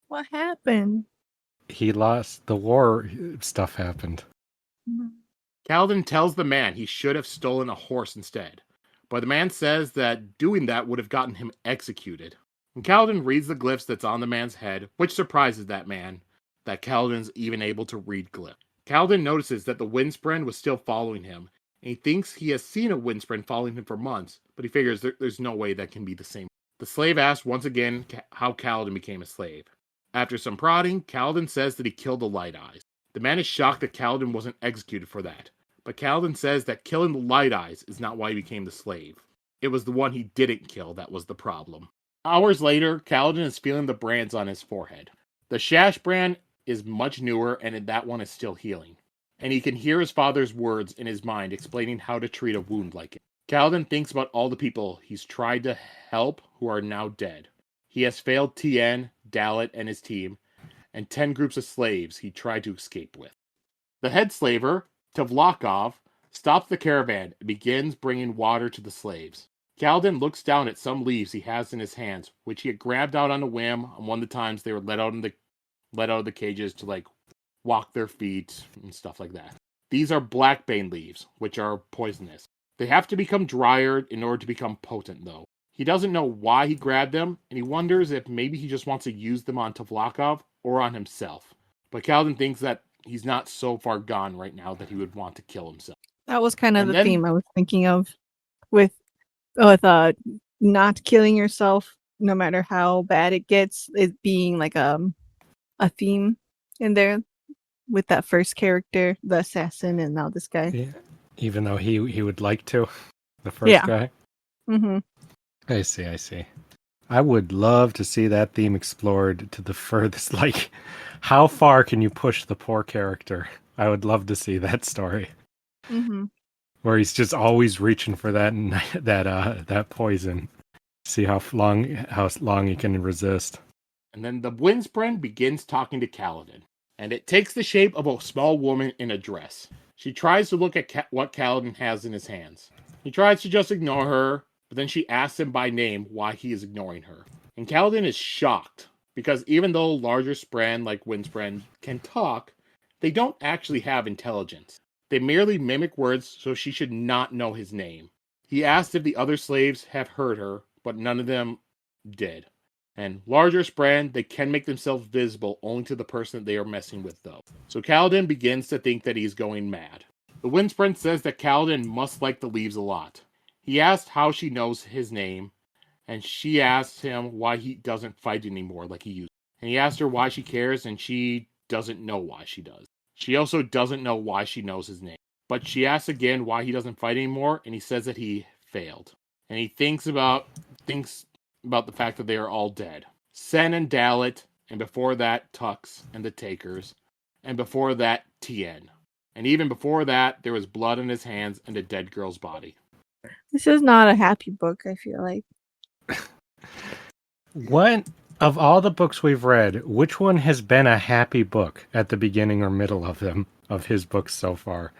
What happened? He lost the war. Stuff happened. Kaladin tells the man he should have stolen a horse instead, but the man says that doing that would have gotten him executed. And Kaladin reads the glyphs that's on the man's head, which surprises that man, that Kaladin's even able to read glyphs. Kaladin notices that the Windspren was still following him, and he thinks he has seen a Windspren following him for months, but he figures there's no way that can be the same. The slave asks once again how Kaladin became a slave. After some prodding, Kaladin says that he killed the Light Eyes. The man is shocked that Kaladin wasn't executed for that, but Kaladin says that killing the Light Eyes is not why he became the slave. It was the one he didn't kill that was the problem. Hours later, Kaladin is feeling the brands on his forehead. The Shash brand is much newer, and that one is still healing. And he can hear his father's words in his mind explaining how to treat a wound like it. Kaladin thinks about all the people he's tried to help who are now dead. He has failed Tien, Dalit, and his team, and 10 groups of slaves he tried to escape with. The head slaver, Tavlakov, stops the caravan and begins bringing water to the slaves. Kaladin looks down at some leaves he has in his hands, which he had grabbed out on a whim on one of the times they were let out of the cages to walk their feet and stuff like that. These are blackbane leaves, which are poisonous. They have to become drier in order to become potent, though. He doesn't know why he grabbed them, and he wonders if maybe he just wants to use them on Tavlakov or on himself. But Kaladin thinks that he's not so far gone right now that he would want to kill himself. That was kind of the theme I was thinking of with not killing yourself, no matter how bad it gets, it being like a theme in there with that first character, the assassin, and now this guy. Yeah. Even though he would like to, the first guy. Mm-hmm. I see. I would love to see that theme explored to the furthest. Like, how far can you push the poor character? I would love to see that story. Mm-hmm. Where he's just always reaching for that poison. See how long he can resist. And then the Windspren begins talking to Kaladin, and it takes the shape of a small woman in a dress. She tries to look at what Kaladin has in his hands. He tries to just ignore her, but then she asks him by name why he is ignoring her. And Kaladin is shocked, because even though larger Spren like Windspren can talk, they don't actually have intelligence. They merely mimic words, so she should not know his name. He asked if the other slaves have heard her, but none of them did. And larger Spren, they can make themselves visible only to the person that they are messing with, though. So Kaladin begins to think that he's going mad. The Windspren says that Kaladin must like the leaves a lot. He asked how she knows his name, and she asked him why he doesn't fight anymore like he used to. And he asked her why she cares, and she doesn't know why she does. She also doesn't know why she knows his name. But she asks again why he doesn't fight anymore, and he says that he failed. And he thinks about the fact that they are all dead. Sen and Dalit, and before that, Tux and the Takers, and before that, Tien. And even before that, there was blood on his hands and a dead girl's body. This is not a happy book, I feel like. What, of all the books we've read, which one has been a happy book at the beginning or middle of them, of his books so far?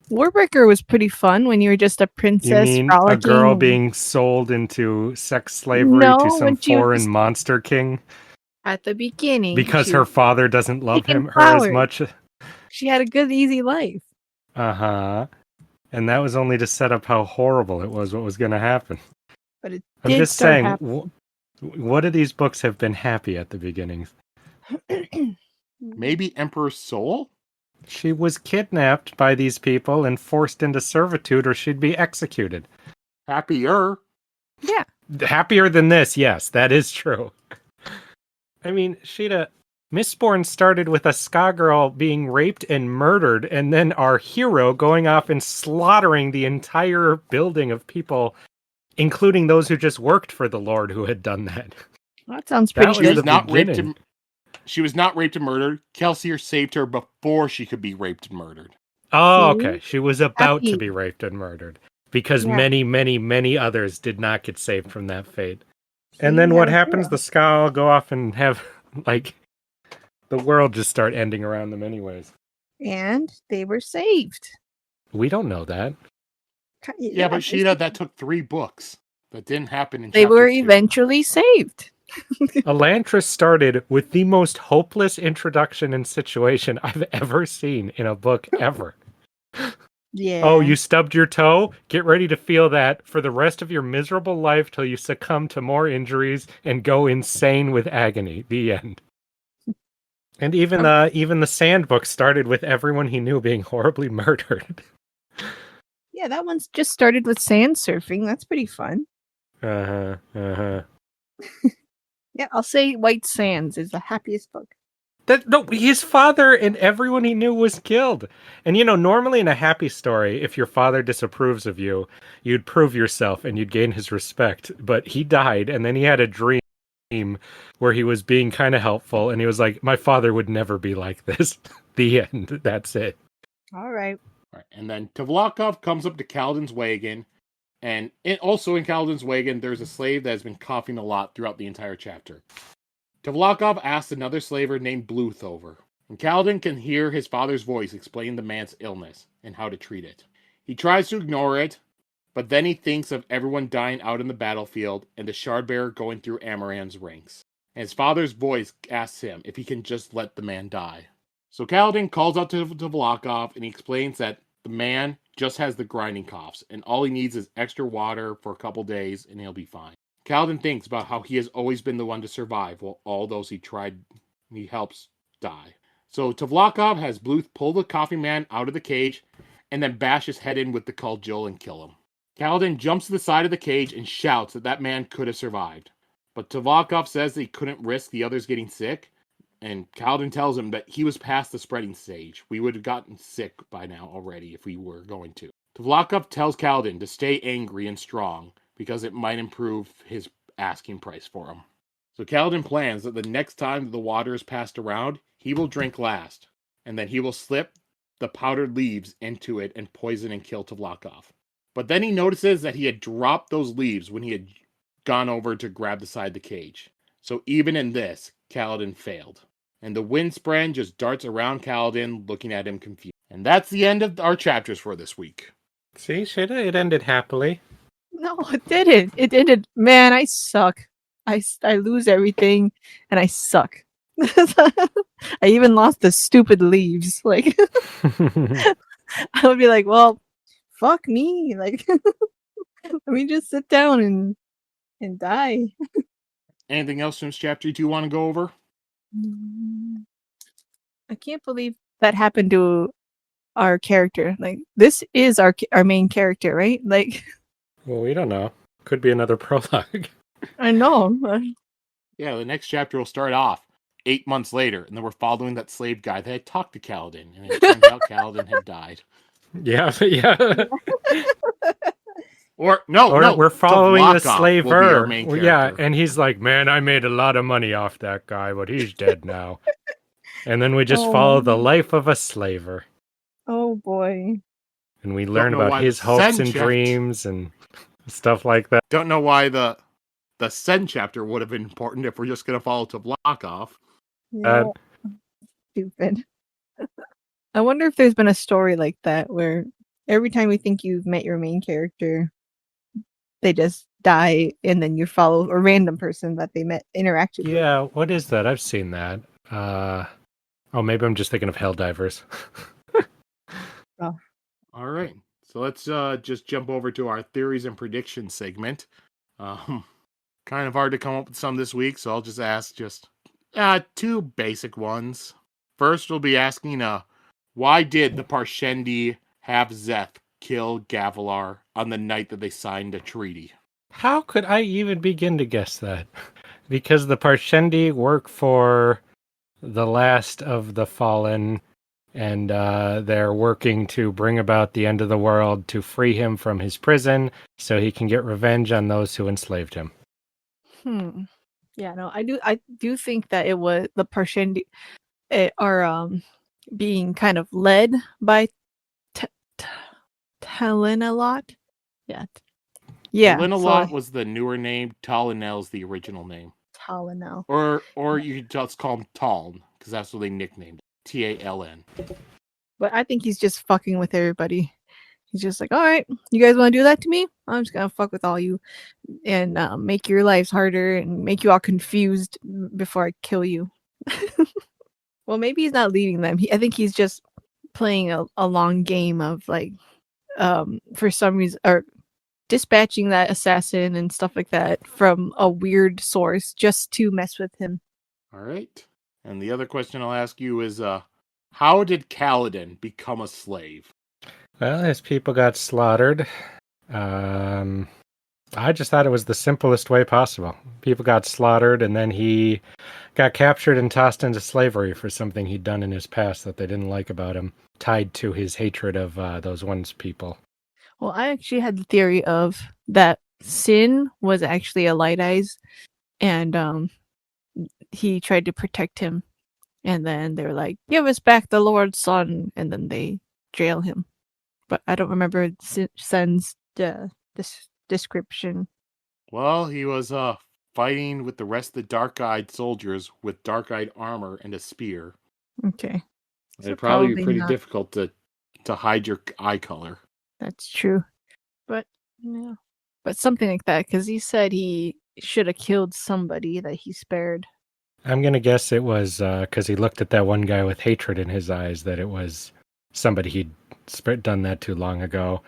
Warbreaker was pretty fun when you were just a princess. You mean frolicking. a girl being sold into sex slavery to some foreign monster king? At the beginning. Because her father doesn't love her as much. She had a good, easy life. Uh-huh. And that was only to set up how horrible it was, what was going to happen. But it I'm just saying, what of these books have been happy at the beginnings? Maybe Emperor's Soul? She was kidnapped by these people and forced into servitude, or she'd be executed. Happier. Yeah. Happier than this, yes, that is true. I mean, Sheta, Mistborn started with a ska girl being raped and murdered, and then our hero going off and slaughtering the entire building of people, including those who just worked for the Lord who had done that. Well, that sounds pretty good. She was not raped and murdered. Kelsier saved her before she could be raped and murdered. Oh, okay. She was about to be raped and murdered. Because many, many, many others did not get saved from that fate. And then what happens? The ska all go off and have, The world just start ending around them anyways. And they were saved. We don't know that. Yeah, but Sheta, that took 3 books. That didn't happen in they chapter were 2. eventually saved. Elantris started with the most hopeless introduction and situation I've ever seen in a book ever. Yeah. Oh, you stubbed your toe? Get ready to feel that for the rest of your miserable life till you succumb to more injuries and go insane with agony. The end. And even the Sand book started with everyone he knew being horribly murdered. Yeah, that one's just started with sand surfing. That's pretty fun. Uh-huh. Yeah, I'll say White Sands is the happiest book. No, his father and everyone he knew was killed. And normally in a happy story, if your father disapproves of you, you'd prove yourself and you'd gain his respect. But he died, and then he had a dream where he was being kind of helpful, and he was like, my father would never be like this. The end. That's it. All right. And then Tvlakov comes up to Kaladin's wagon, and also in Kaladin's wagon, there's a slave that has been coughing a lot throughout the entire chapter. Tvlakov asks another slaver named Bluth over, and Kaladin can hear his father's voice explain the man's illness and how to treat it. He tries to ignore it, but then he thinks of everyone dying out in the battlefield and the Shardbearer going through Amaran's ranks. And his father's voice asks him if he can just let the man die. So Kaladin calls out to Tvlakov, and he explains that the man just has the grinding coughs, and all he needs is extra water for a couple days, and he'll be fine. Kaladin thinks about how he has always been the one to survive, while all those he helps die. So Tvlakov has Bluth pull the coffee man out of the cage, and then bash his head in with the cudgel and kill him. Kaladin jumps to the side of the cage and shouts that man could have survived. But Tvlakov says that he couldn't risk the others getting sick, and Kaladin tells him that he was past the spreading stage. We would have gotten sick by now already if we were going to. Tvlakov tells Kaladin to stay angry and strong, because it might improve his asking price for him. So Kaladin plans that the next time the water is passed around, he will drink last, and then he will slip the powdered leaves into it and poison and kill Tvlakov. But then he notices that he had dropped those leaves when he had gone over to grab the side of the cage. So even in this, Kaladin failed. And the Windspren just darts around Kaladin, looking at him confused. And that's the end of our chapters for this week. See, Sheta, it ended happily. No, it didn't. It ended. Man, I suck. I lose everything, and I suck. I even lost the stupid leaves. Like, I would be like, well, fuck me. Like, let me just sit down and die. Anything else from this chapter you want to go over? I can't believe that happened to our character. Like, this is our main character, right? Like, well, we don't know. Could be another prologue. I know. Yeah, the next chapter will start off 8 months later, and then we're following that slave guy that had talked to Kaladin, and it turns out Kaladin had died. Yeah. Or no, we're following the slaver. Yeah, and he's like, man, I made a lot of money off that guy, but he's dead now. And then we just follow the life of a slaver. Oh boy. And we learn about his hopes and dreams and stuff like that. Don't know why the Sen chapter would have been important if we're just going to follow Tvlakov. Yeah. Stupid. I wonder if there's been a story like that where every time you think you've met your main character, they just die, and then you follow a random person that they interacted with. Yeah, what is that? I've seen that. Maybe I'm just thinking of Helldivers. Oh. All right. So let's just jump over to our theories and predictions segment. Kind of hard to come up with some this week, so I'll just ask two basic ones. First, we'll be asking, why did the Parshendi have Szeth kill Gavilar on the night that they signed a treaty? How could I even begin to guess that? Because the Parshendi work for the last of the fallen, and they're working to bring about the end of the world to free him from his prison so he can get revenge on those who enslaved him. Yeah, no, I do think that it was the Parshendi are being kind of led by Talinalot. Yeah. Talinalot was the newer name. Talinel's the original name. Talinel. Or you could just call him Taln. because that's what they nicknamed it. Taln. But I think he's just fucking with everybody. He's just like, all right, you guys want to do that to me? I'm just gonna fuck with all you and make your lives harder and make you all confused before I kill you. Well, maybe he's not leading them. I think he's just playing a long game of like, for some reason, or dispatching that assassin and stuff like that from a weird source just to mess with him. All right. And the other question I'll ask you is, how did Kaladin become a slave? Well, his people got slaughtered. I just thought it was the simplest way possible. People got slaughtered, and then he got captured and tossed into slavery for something he'd done in his past that they didn't like about him, tied to his hatred of those ones people. Well, I actually had the theory of that Sin was actually a Light Eyes, and he tried to protect him, and then they were like, "Give us back the Lord's son," and then they jail him. But I don't remember Sin's description. Well, he was fighting with the rest of the dark-eyed soldiers with dark-eyed armor and a spear. Okay. It'd probably be pretty difficult to hide your eye color. That's true. But yeah. But something like that, because he said he should have killed somebody that he spared. I'm going to guess it was because he looked at that one guy with hatred in his eyes, that it was somebody he'd done that too long ago,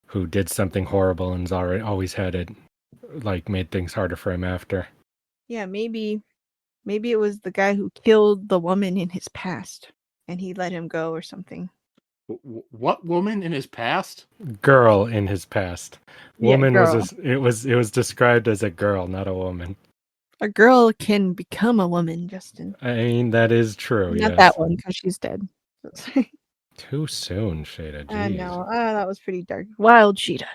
who did something horrible and's always had it, like, made things harder for him after. Yeah, maybe it was the guy who killed the woman in his past, and he let him go or something. What woman in his past? Girl in his past. Woman yeah, it was described as a girl, not a woman. A girl can become a woman, Justin. I mean, that is true. Not yes. that one, because she's dead. Too soon, Sheta. Jeez. I know. That was pretty dark. Wild Sheta.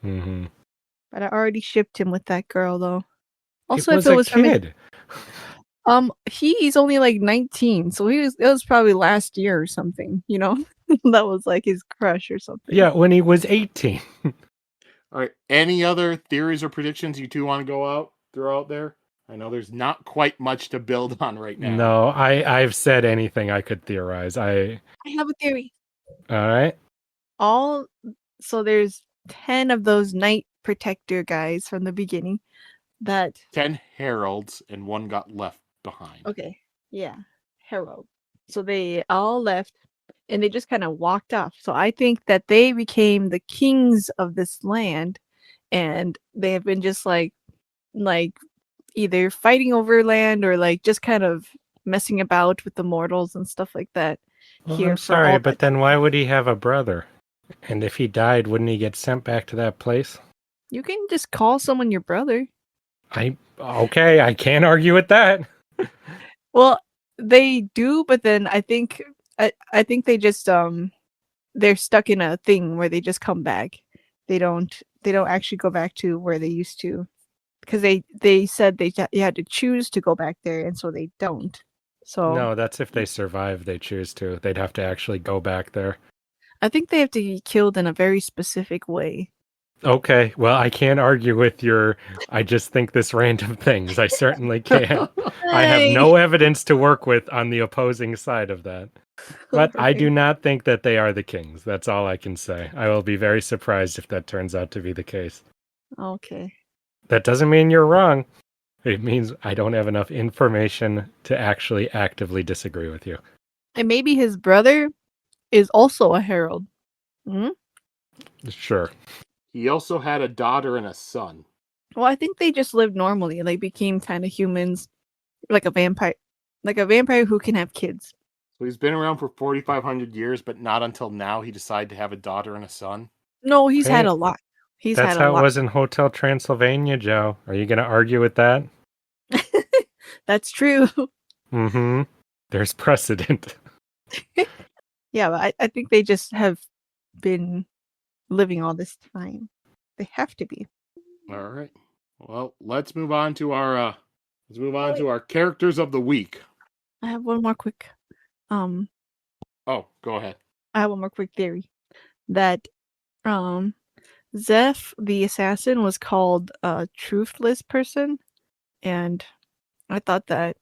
Mm-hmm. But I already shipped him with that girl, though. Also, if it was a kid. He's only like 19, so it was probably last year or something, you know? That was like his crush or something. Yeah, when he was 18. All right. Any other theories or predictions you two want to throw out there? I know there's not quite much to build on right now. No, I've said anything I could theorize. I have a theory. All right. So there's 10 of those Night Protector guys from the beginning. 10 heralds and one got left behind. Okay. Yeah. Herald. So they all left and they just kind of walked off. So I think that they became the kings of this land, and they have been just like either fighting over land or like just kind of messing about with the mortals and stuff like that. Well, I'm sorry, but then why would he have a brother? And if he died, wouldn't he get sent back to that place? You can just call someone your brother. Okay, I can't argue with that. Well, they do, but then I think they just they're stuck in a thing where they just come back. They don't actually go back to where they used to, because they said you had to choose to go back there, and so they don't. So no, that's if they survive. They choose to. They'd have to actually go back there. I think they have to be killed in a very specific way. Okay, well, I can't argue with your I just think this random things. I certainly can't. I have no evidence to work with on the opposing side of that. But I do not think that they are the kings. That's all I can say. I will be very surprised if that turns out to be the case. Okay. That doesn't mean you're wrong. It means I don't have enough information to actually actively disagree with you. And maybe his brother is also a herald. Hmm? Sure. He also had a daughter and a son. Well, I think they just lived normally. They became kind of humans, like a vampire who can have kids. So he's been around for 4,500 years, but not until now he decided to have a daughter and a son. No, he's had a lot. That's how it was in Hotel Transylvania, Joe. Are you going to argue with that? That's true. Mm-hmm. There's precedent. Yeah, but I think they just have been living all this time. They have to be. All right. Well, let's move on to our characters of the week. I have one more quick. Oh, go ahead. I have one more quick theory that Zeph the assassin was called a truthless person, and I thought that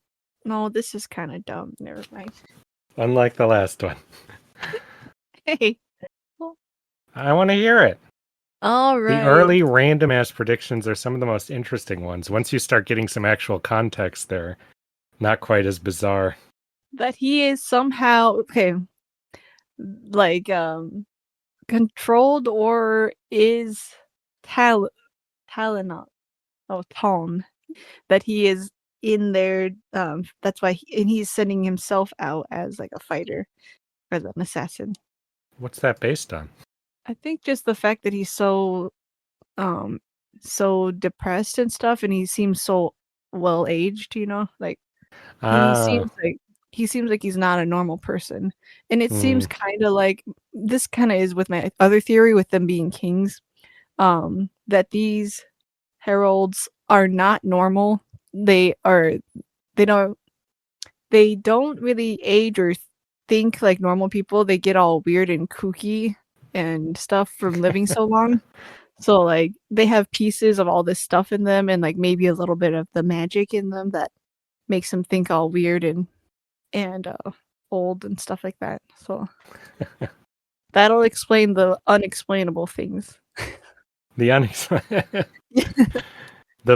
No, this is kind of dumb. Never mind. Unlike the last one. Hey. I want to hear it. All right. The early random ass predictions are some of the most interesting ones. Once you start getting some actual context, they're not quite as bizarre. That he is somehow like controlled or is Talon. Oh, Talon. That he is in there. That's why and he's sending himself out as like a fighter or an assassin. What's that based on? I think just the fact that he's so depressed and stuff, and he seems so well aged, like he seems like he's not a normal person. And it seems kind of like this kind of is with my other theory with them being kings, that these heralds are not normal. They don't really age or think like normal people. They get all weird and kooky and stuff from living so long. So like they have pieces of all this stuff in them and like maybe a little bit of the magic in them that makes them think all weird and old and stuff like that. So that'll explain the unexplainable things. The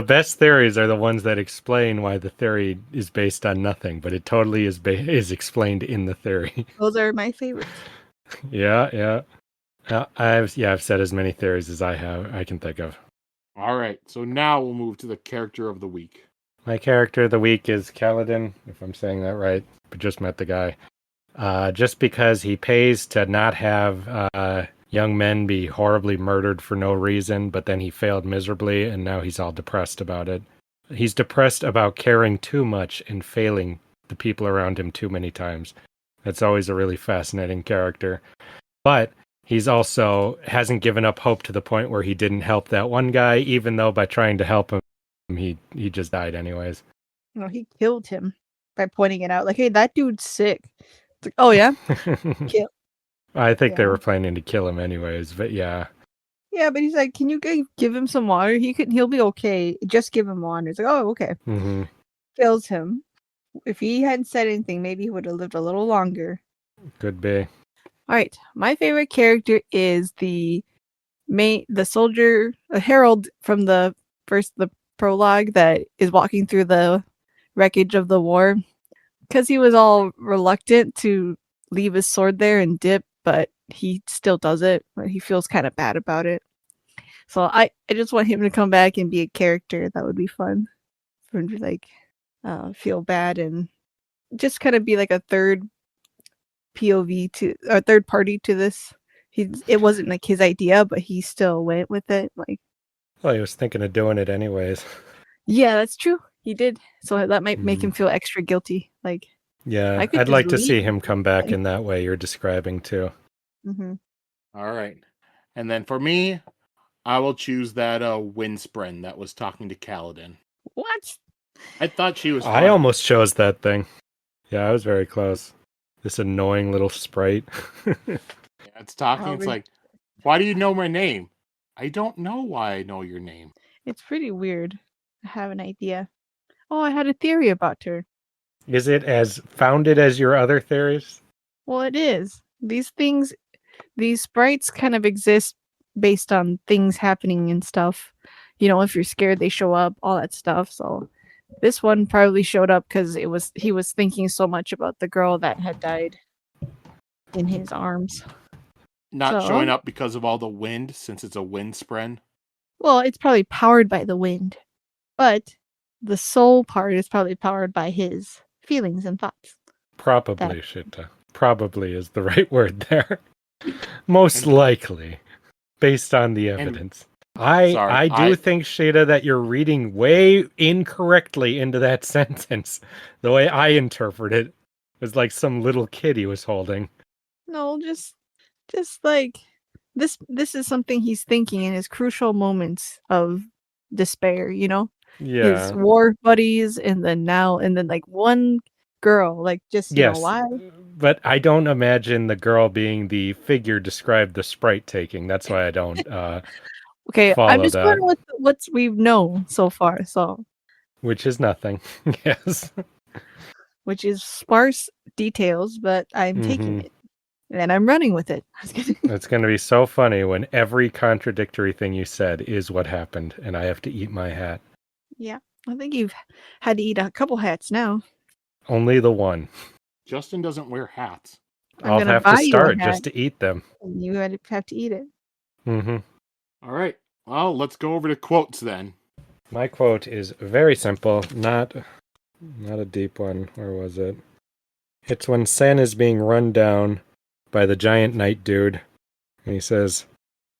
best theories are the ones that explain why the theory is based on nothing, but it totally is explained in the theory. Those are my favorites. Yeah. I've said as many theories as I can think of. All right, so now we'll move to the character of the week. My character of the week is Kaladin, if I'm saying that right. But just met the guy. Just because he pays to not have young men be horribly murdered for no reason, but then he failed miserably, and now he's all depressed about it. He's depressed about caring too much and failing the people around him too many times. That's always a really fascinating character. But he's also hasn't given up hope to the point where he didn't help that one guy, even though by trying to help him, he just died anyways. No, he killed him by pointing it out. Like, hey, that dude's sick. It's like, oh yeah, kill. I think they were planning to kill him anyways, but yeah. Yeah, but he's like, can you give him some water? He'll be okay. Just give him water. It's like, oh, okay. Mm-hmm. Kills him. If he hadn't said anything, maybe he would have lived a little longer. Could be. All right, my favorite character is the soldier, a herald from the prologue that is walking through the wreckage of the war, because he was all reluctant to leave his sword there and dip, but he still does it. He feels kind of bad about it. So I just want him to come back and be a character. That would be fun for him to like feel bad and just kind of be like a third POV to a third party to this. It wasn't like his idea, but he still went with it. Like, well, he was thinking of doing it anyways. Yeah, that's true. He did. So that might make him feel extra guilty. Like, yeah, I'd like to see him come back in that way you're describing too. Mm-hmm. All right. And then for me, I will choose that Windspren that was talking to Kaladin. What? I thought she was I almost chose that thing. Yeah, I was very close. This annoying little sprite. Yeah, it's talking. It's like, why do you know my name? I don't know why I know your name. It's pretty weird. I have an idea. Oh, I had a theory about her. Is it as founded as your other theories? Well, it is. These sprites kind of exist based on things happening and stuff. If you're scared, they show up, all that stuff. So this one probably showed up because he was thinking so much about the girl that had died in his arms. Not showing up because of all the wind, since it's a Windspren. Well, it's probably powered by the wind, but the soul part is probably powered by his feelings and thoughts. Probably, Sheta. Probably is the right word there. Most likely, based on the evidence. I do think, Sheta, that you're reading way incorrectly into that sentence. The way I interpret it was like some little kid he was holding. No, just like this is something he's thinking in his crucial moments of despair, Yeah. His war buddies and then like one girl, like just why? But I don't imagine the girl being the figure described the sprite taking. That's why I don't okay, I'm just that. going with what we've known so far, so which is nothing. Yes. which is sparse details, but I'm taking Mhm. it. And I'm running with it. It's going to be so funny when every contradictory thing you said is what happened, and I have to eat my hat. Yeah. I think you've had to eat a couple hats now. Only the one. Justin doesn't wear hats. I'm I'll going to have to buy you a start hat, just to eat them. and you have to eat it. Mm-hmm. All right. Well, let's go over to quotes then. My quote is very simple, not a deep one. Where was it? It's when Sen is being run down by the giant knight dude, and he says,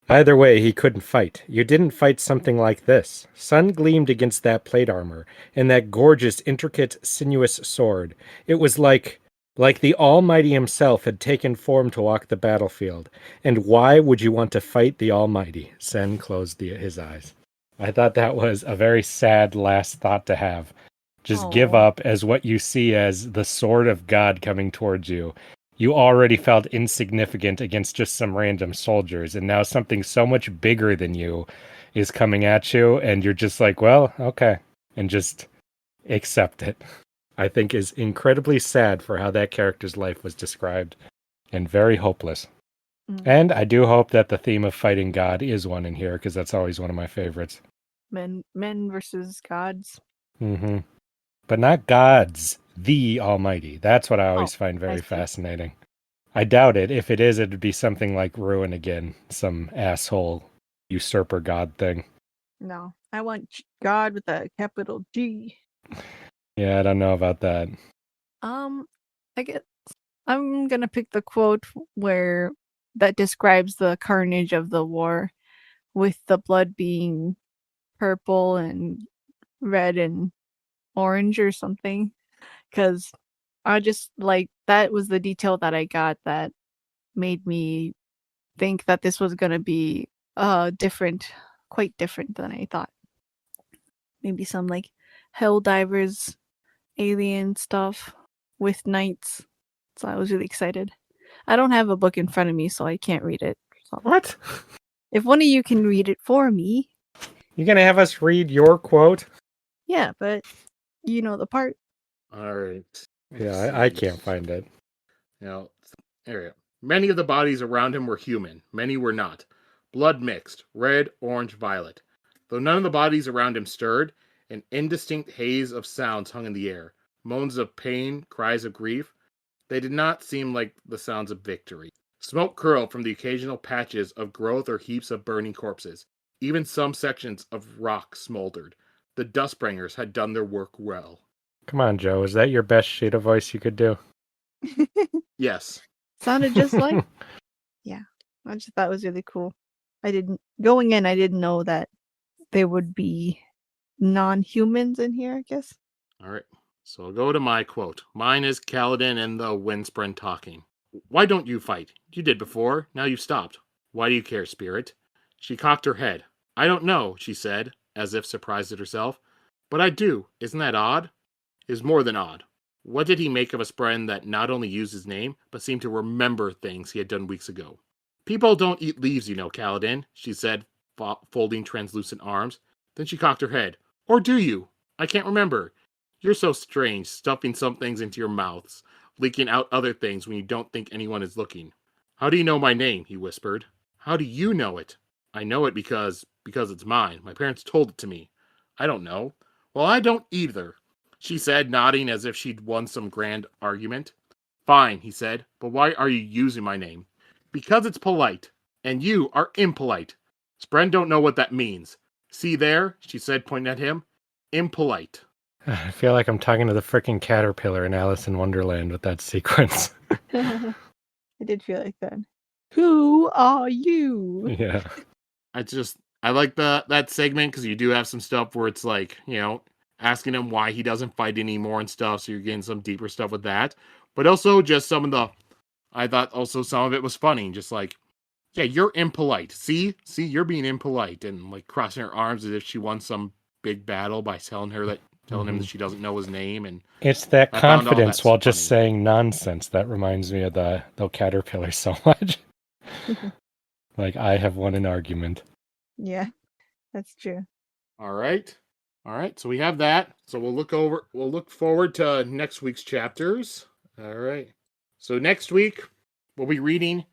"Either way, he couldn't fight. You didn't fight something like this. Sun gleamed against that plate armor, and that gorgeous, intricate, sinuous sword. It was like the Almighty himself had taken form to walk the battlefield. And why would you want to fight the Almighty?" Sen closed his eyes. I thought that was a very sad last thought to have. Just give Aw. up as what you see as the sword of God coming towards you. You already felt insignificant against just some random soldiers, and now something so much bigger than you is coming at you, and you're just like, well, okay, and just accept it. I think is incredibly sad for how that character's life was described, and very hopeless. Mm. And I do hope that the theme of fighting God is one in here, because that's always one of my favorites. Men versus gods. Mm-hmm. But not gods, the Almighty. That's what I always Oh, find I very see. fascinating. I doubt it. If it is, it'd be something like Ruin again, some asshole usurper god thing. No, I want God with a capital G. Yeah, I don't know about that. I guess I'm gonna pick the quote where that describes the carnage of the war, with the blood being purple and red and orange or something. Because I just like that was the detail that I got that made me think that this was gonna be different, quite different than I thought. Maybe some like hell divers, alien stuff with knights. So I was really excited. I don't have a book in front of me, so I can't read it. So What? if one of you can read it for me, You gonna have us read your quote? yeah, but you know the part. All right. Yeah, I can't find it. Now, there you go. Many of the bodies around him were human. Many were not. Blood mixed, red, orange, violet. Though none of the bodies around him stirred, an indistinct haze of sounds hung in the air. Moans of pain, cries of grief. They did not seem like the sounds of victory. Smoke curled from the occasional patches of growth or heaps of burning corpses. Even some sections of rock smoldered. The Dustbringers had done their work well. Come on, Joe. Is that your best Sheta voice you could do? Yes. Sounded just like. Yeah, I just thought it was really cool. I didn't know that there would be non-humans in here, I guess. All right. So I'll go to my quote. Mine is Kaladin and the Windspren talking. Why don't you fight? You did before. Now you've stopped. Why do you care, Spirit? She cocked her head. I don't know, she said, as if surprised at herself. But I do. Isn't that odd? It is more than odd. What did he make of a Spren that not only used his name, but seemed to remember things he had done weeks ago? People don't eat leaves, you know, Kaladin, she said, folding translucent arms. Then she cocked her head. Or do you? I can't remember. You're so strange, stuffing some things into your mouths, leaking out other things when you don't think anyone is looking. How do you know my name? He whispered. How do you know it? I know it because it's mine. My parents told it to me. I don't know. Well, I don't either, she said, nodding as if she'd won some grand argument. Fine, he said, but why are you using my name? Because it's polite, and you are impolite. Spren don't know what that means. See there, she said, pointing at him. Impolite. I feel like I'm talking to the frickin' caterpillar in Alice in Wonderland with that sequence. I did feel like that. Who are you? Yeah. I like that segment because you do have some stuff where it's like, asking him why he doesn't fight anymore and stuff, so you're getting some deeper stuff with that. But also just I thought also some of it was funny, just like, yeah, you're impolite. See, you're being impolite, and like crossing her arms as if she won some big battle by telling him that she doesn't know his name, and It's that I found all confidence that while just funny. saying nonsense that reminds me of the caterpillar so much. Like, I have won an argument. Yeah, that's true. All right. All right, so we have that. So we'll look forward to next week's chapters. All right. So next week we'll be reading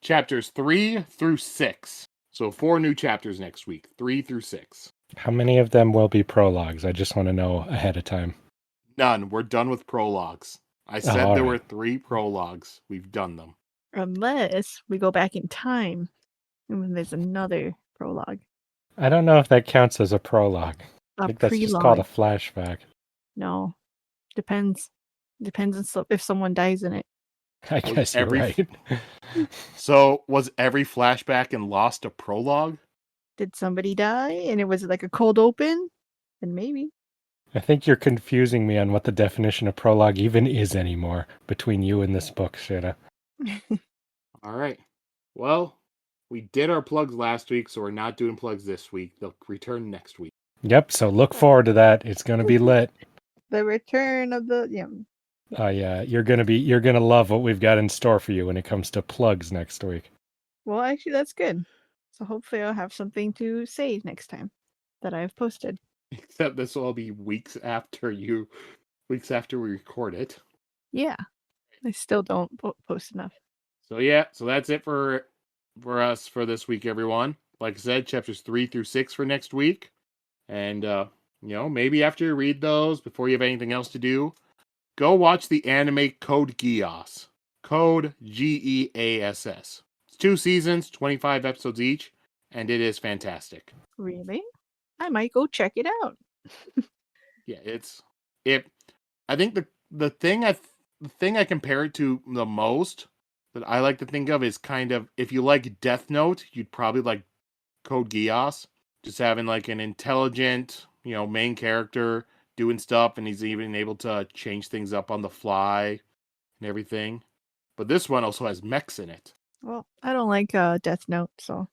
chapters 3 through 6. So 4 new chapters next week, 3 through 6. How many of them will be prologues? I just want to know ahead of time. None. We're done with prologues. I Oh, said all there right. were 3 prologues. We've done them. Unless we go back in time and then there's another prologue. I don't know if that counts as a prologue. I A think that's just called a prelogue. flashback. No. Depends. Depends on if someone dies in it. I Was guess you're right. So was every flashback in Lost a prologue? Did somebody die and it was like a cold open? Then maybe. I think you're confusing me on what the definition of prologue even is anymore between you and this book, Sheta. All right. Well, we did our plugs last week, so we're not doing plugs this week. They'll return next week. Yep, so look forward to that. It's going to be lit. The return of the Yeah, you're gonna love what we've got in store for you when it comes to plugs next week. Well, actually, that's good. So hopefully I'll have something to say next time that I've posted. Except this will be weeks after we record it. Yeah. I still don't post enough. So yeah, so that's it for us for this week, everyone. Like I said, chapters 3 through 6 for next week. And maybe after you read those, before you have anything else to do, go watch the anime Code Geass. Code Geass. It's 2 seasons, 25 episodes each, and it is fantastic. Really? I might go check it out. Yeah, I think the thing I compare it to the most that I like to think of is kind of, if you like Death Note, you'd probably like Code Geass. Just having like an intelligent, main character doing stuff, and he's even able to change things up on the fly and everything. But this one also has mechs in it. Well, I don't like Death Note, so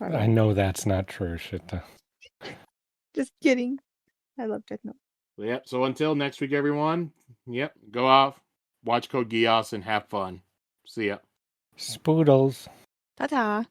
I know that's not true, Sheta. just kidding. I love Death Note. Yep. So until next week, everyone. Yep. Go out, watch Code Geass, and have fun. See ya. Spoodles. Ta-ta.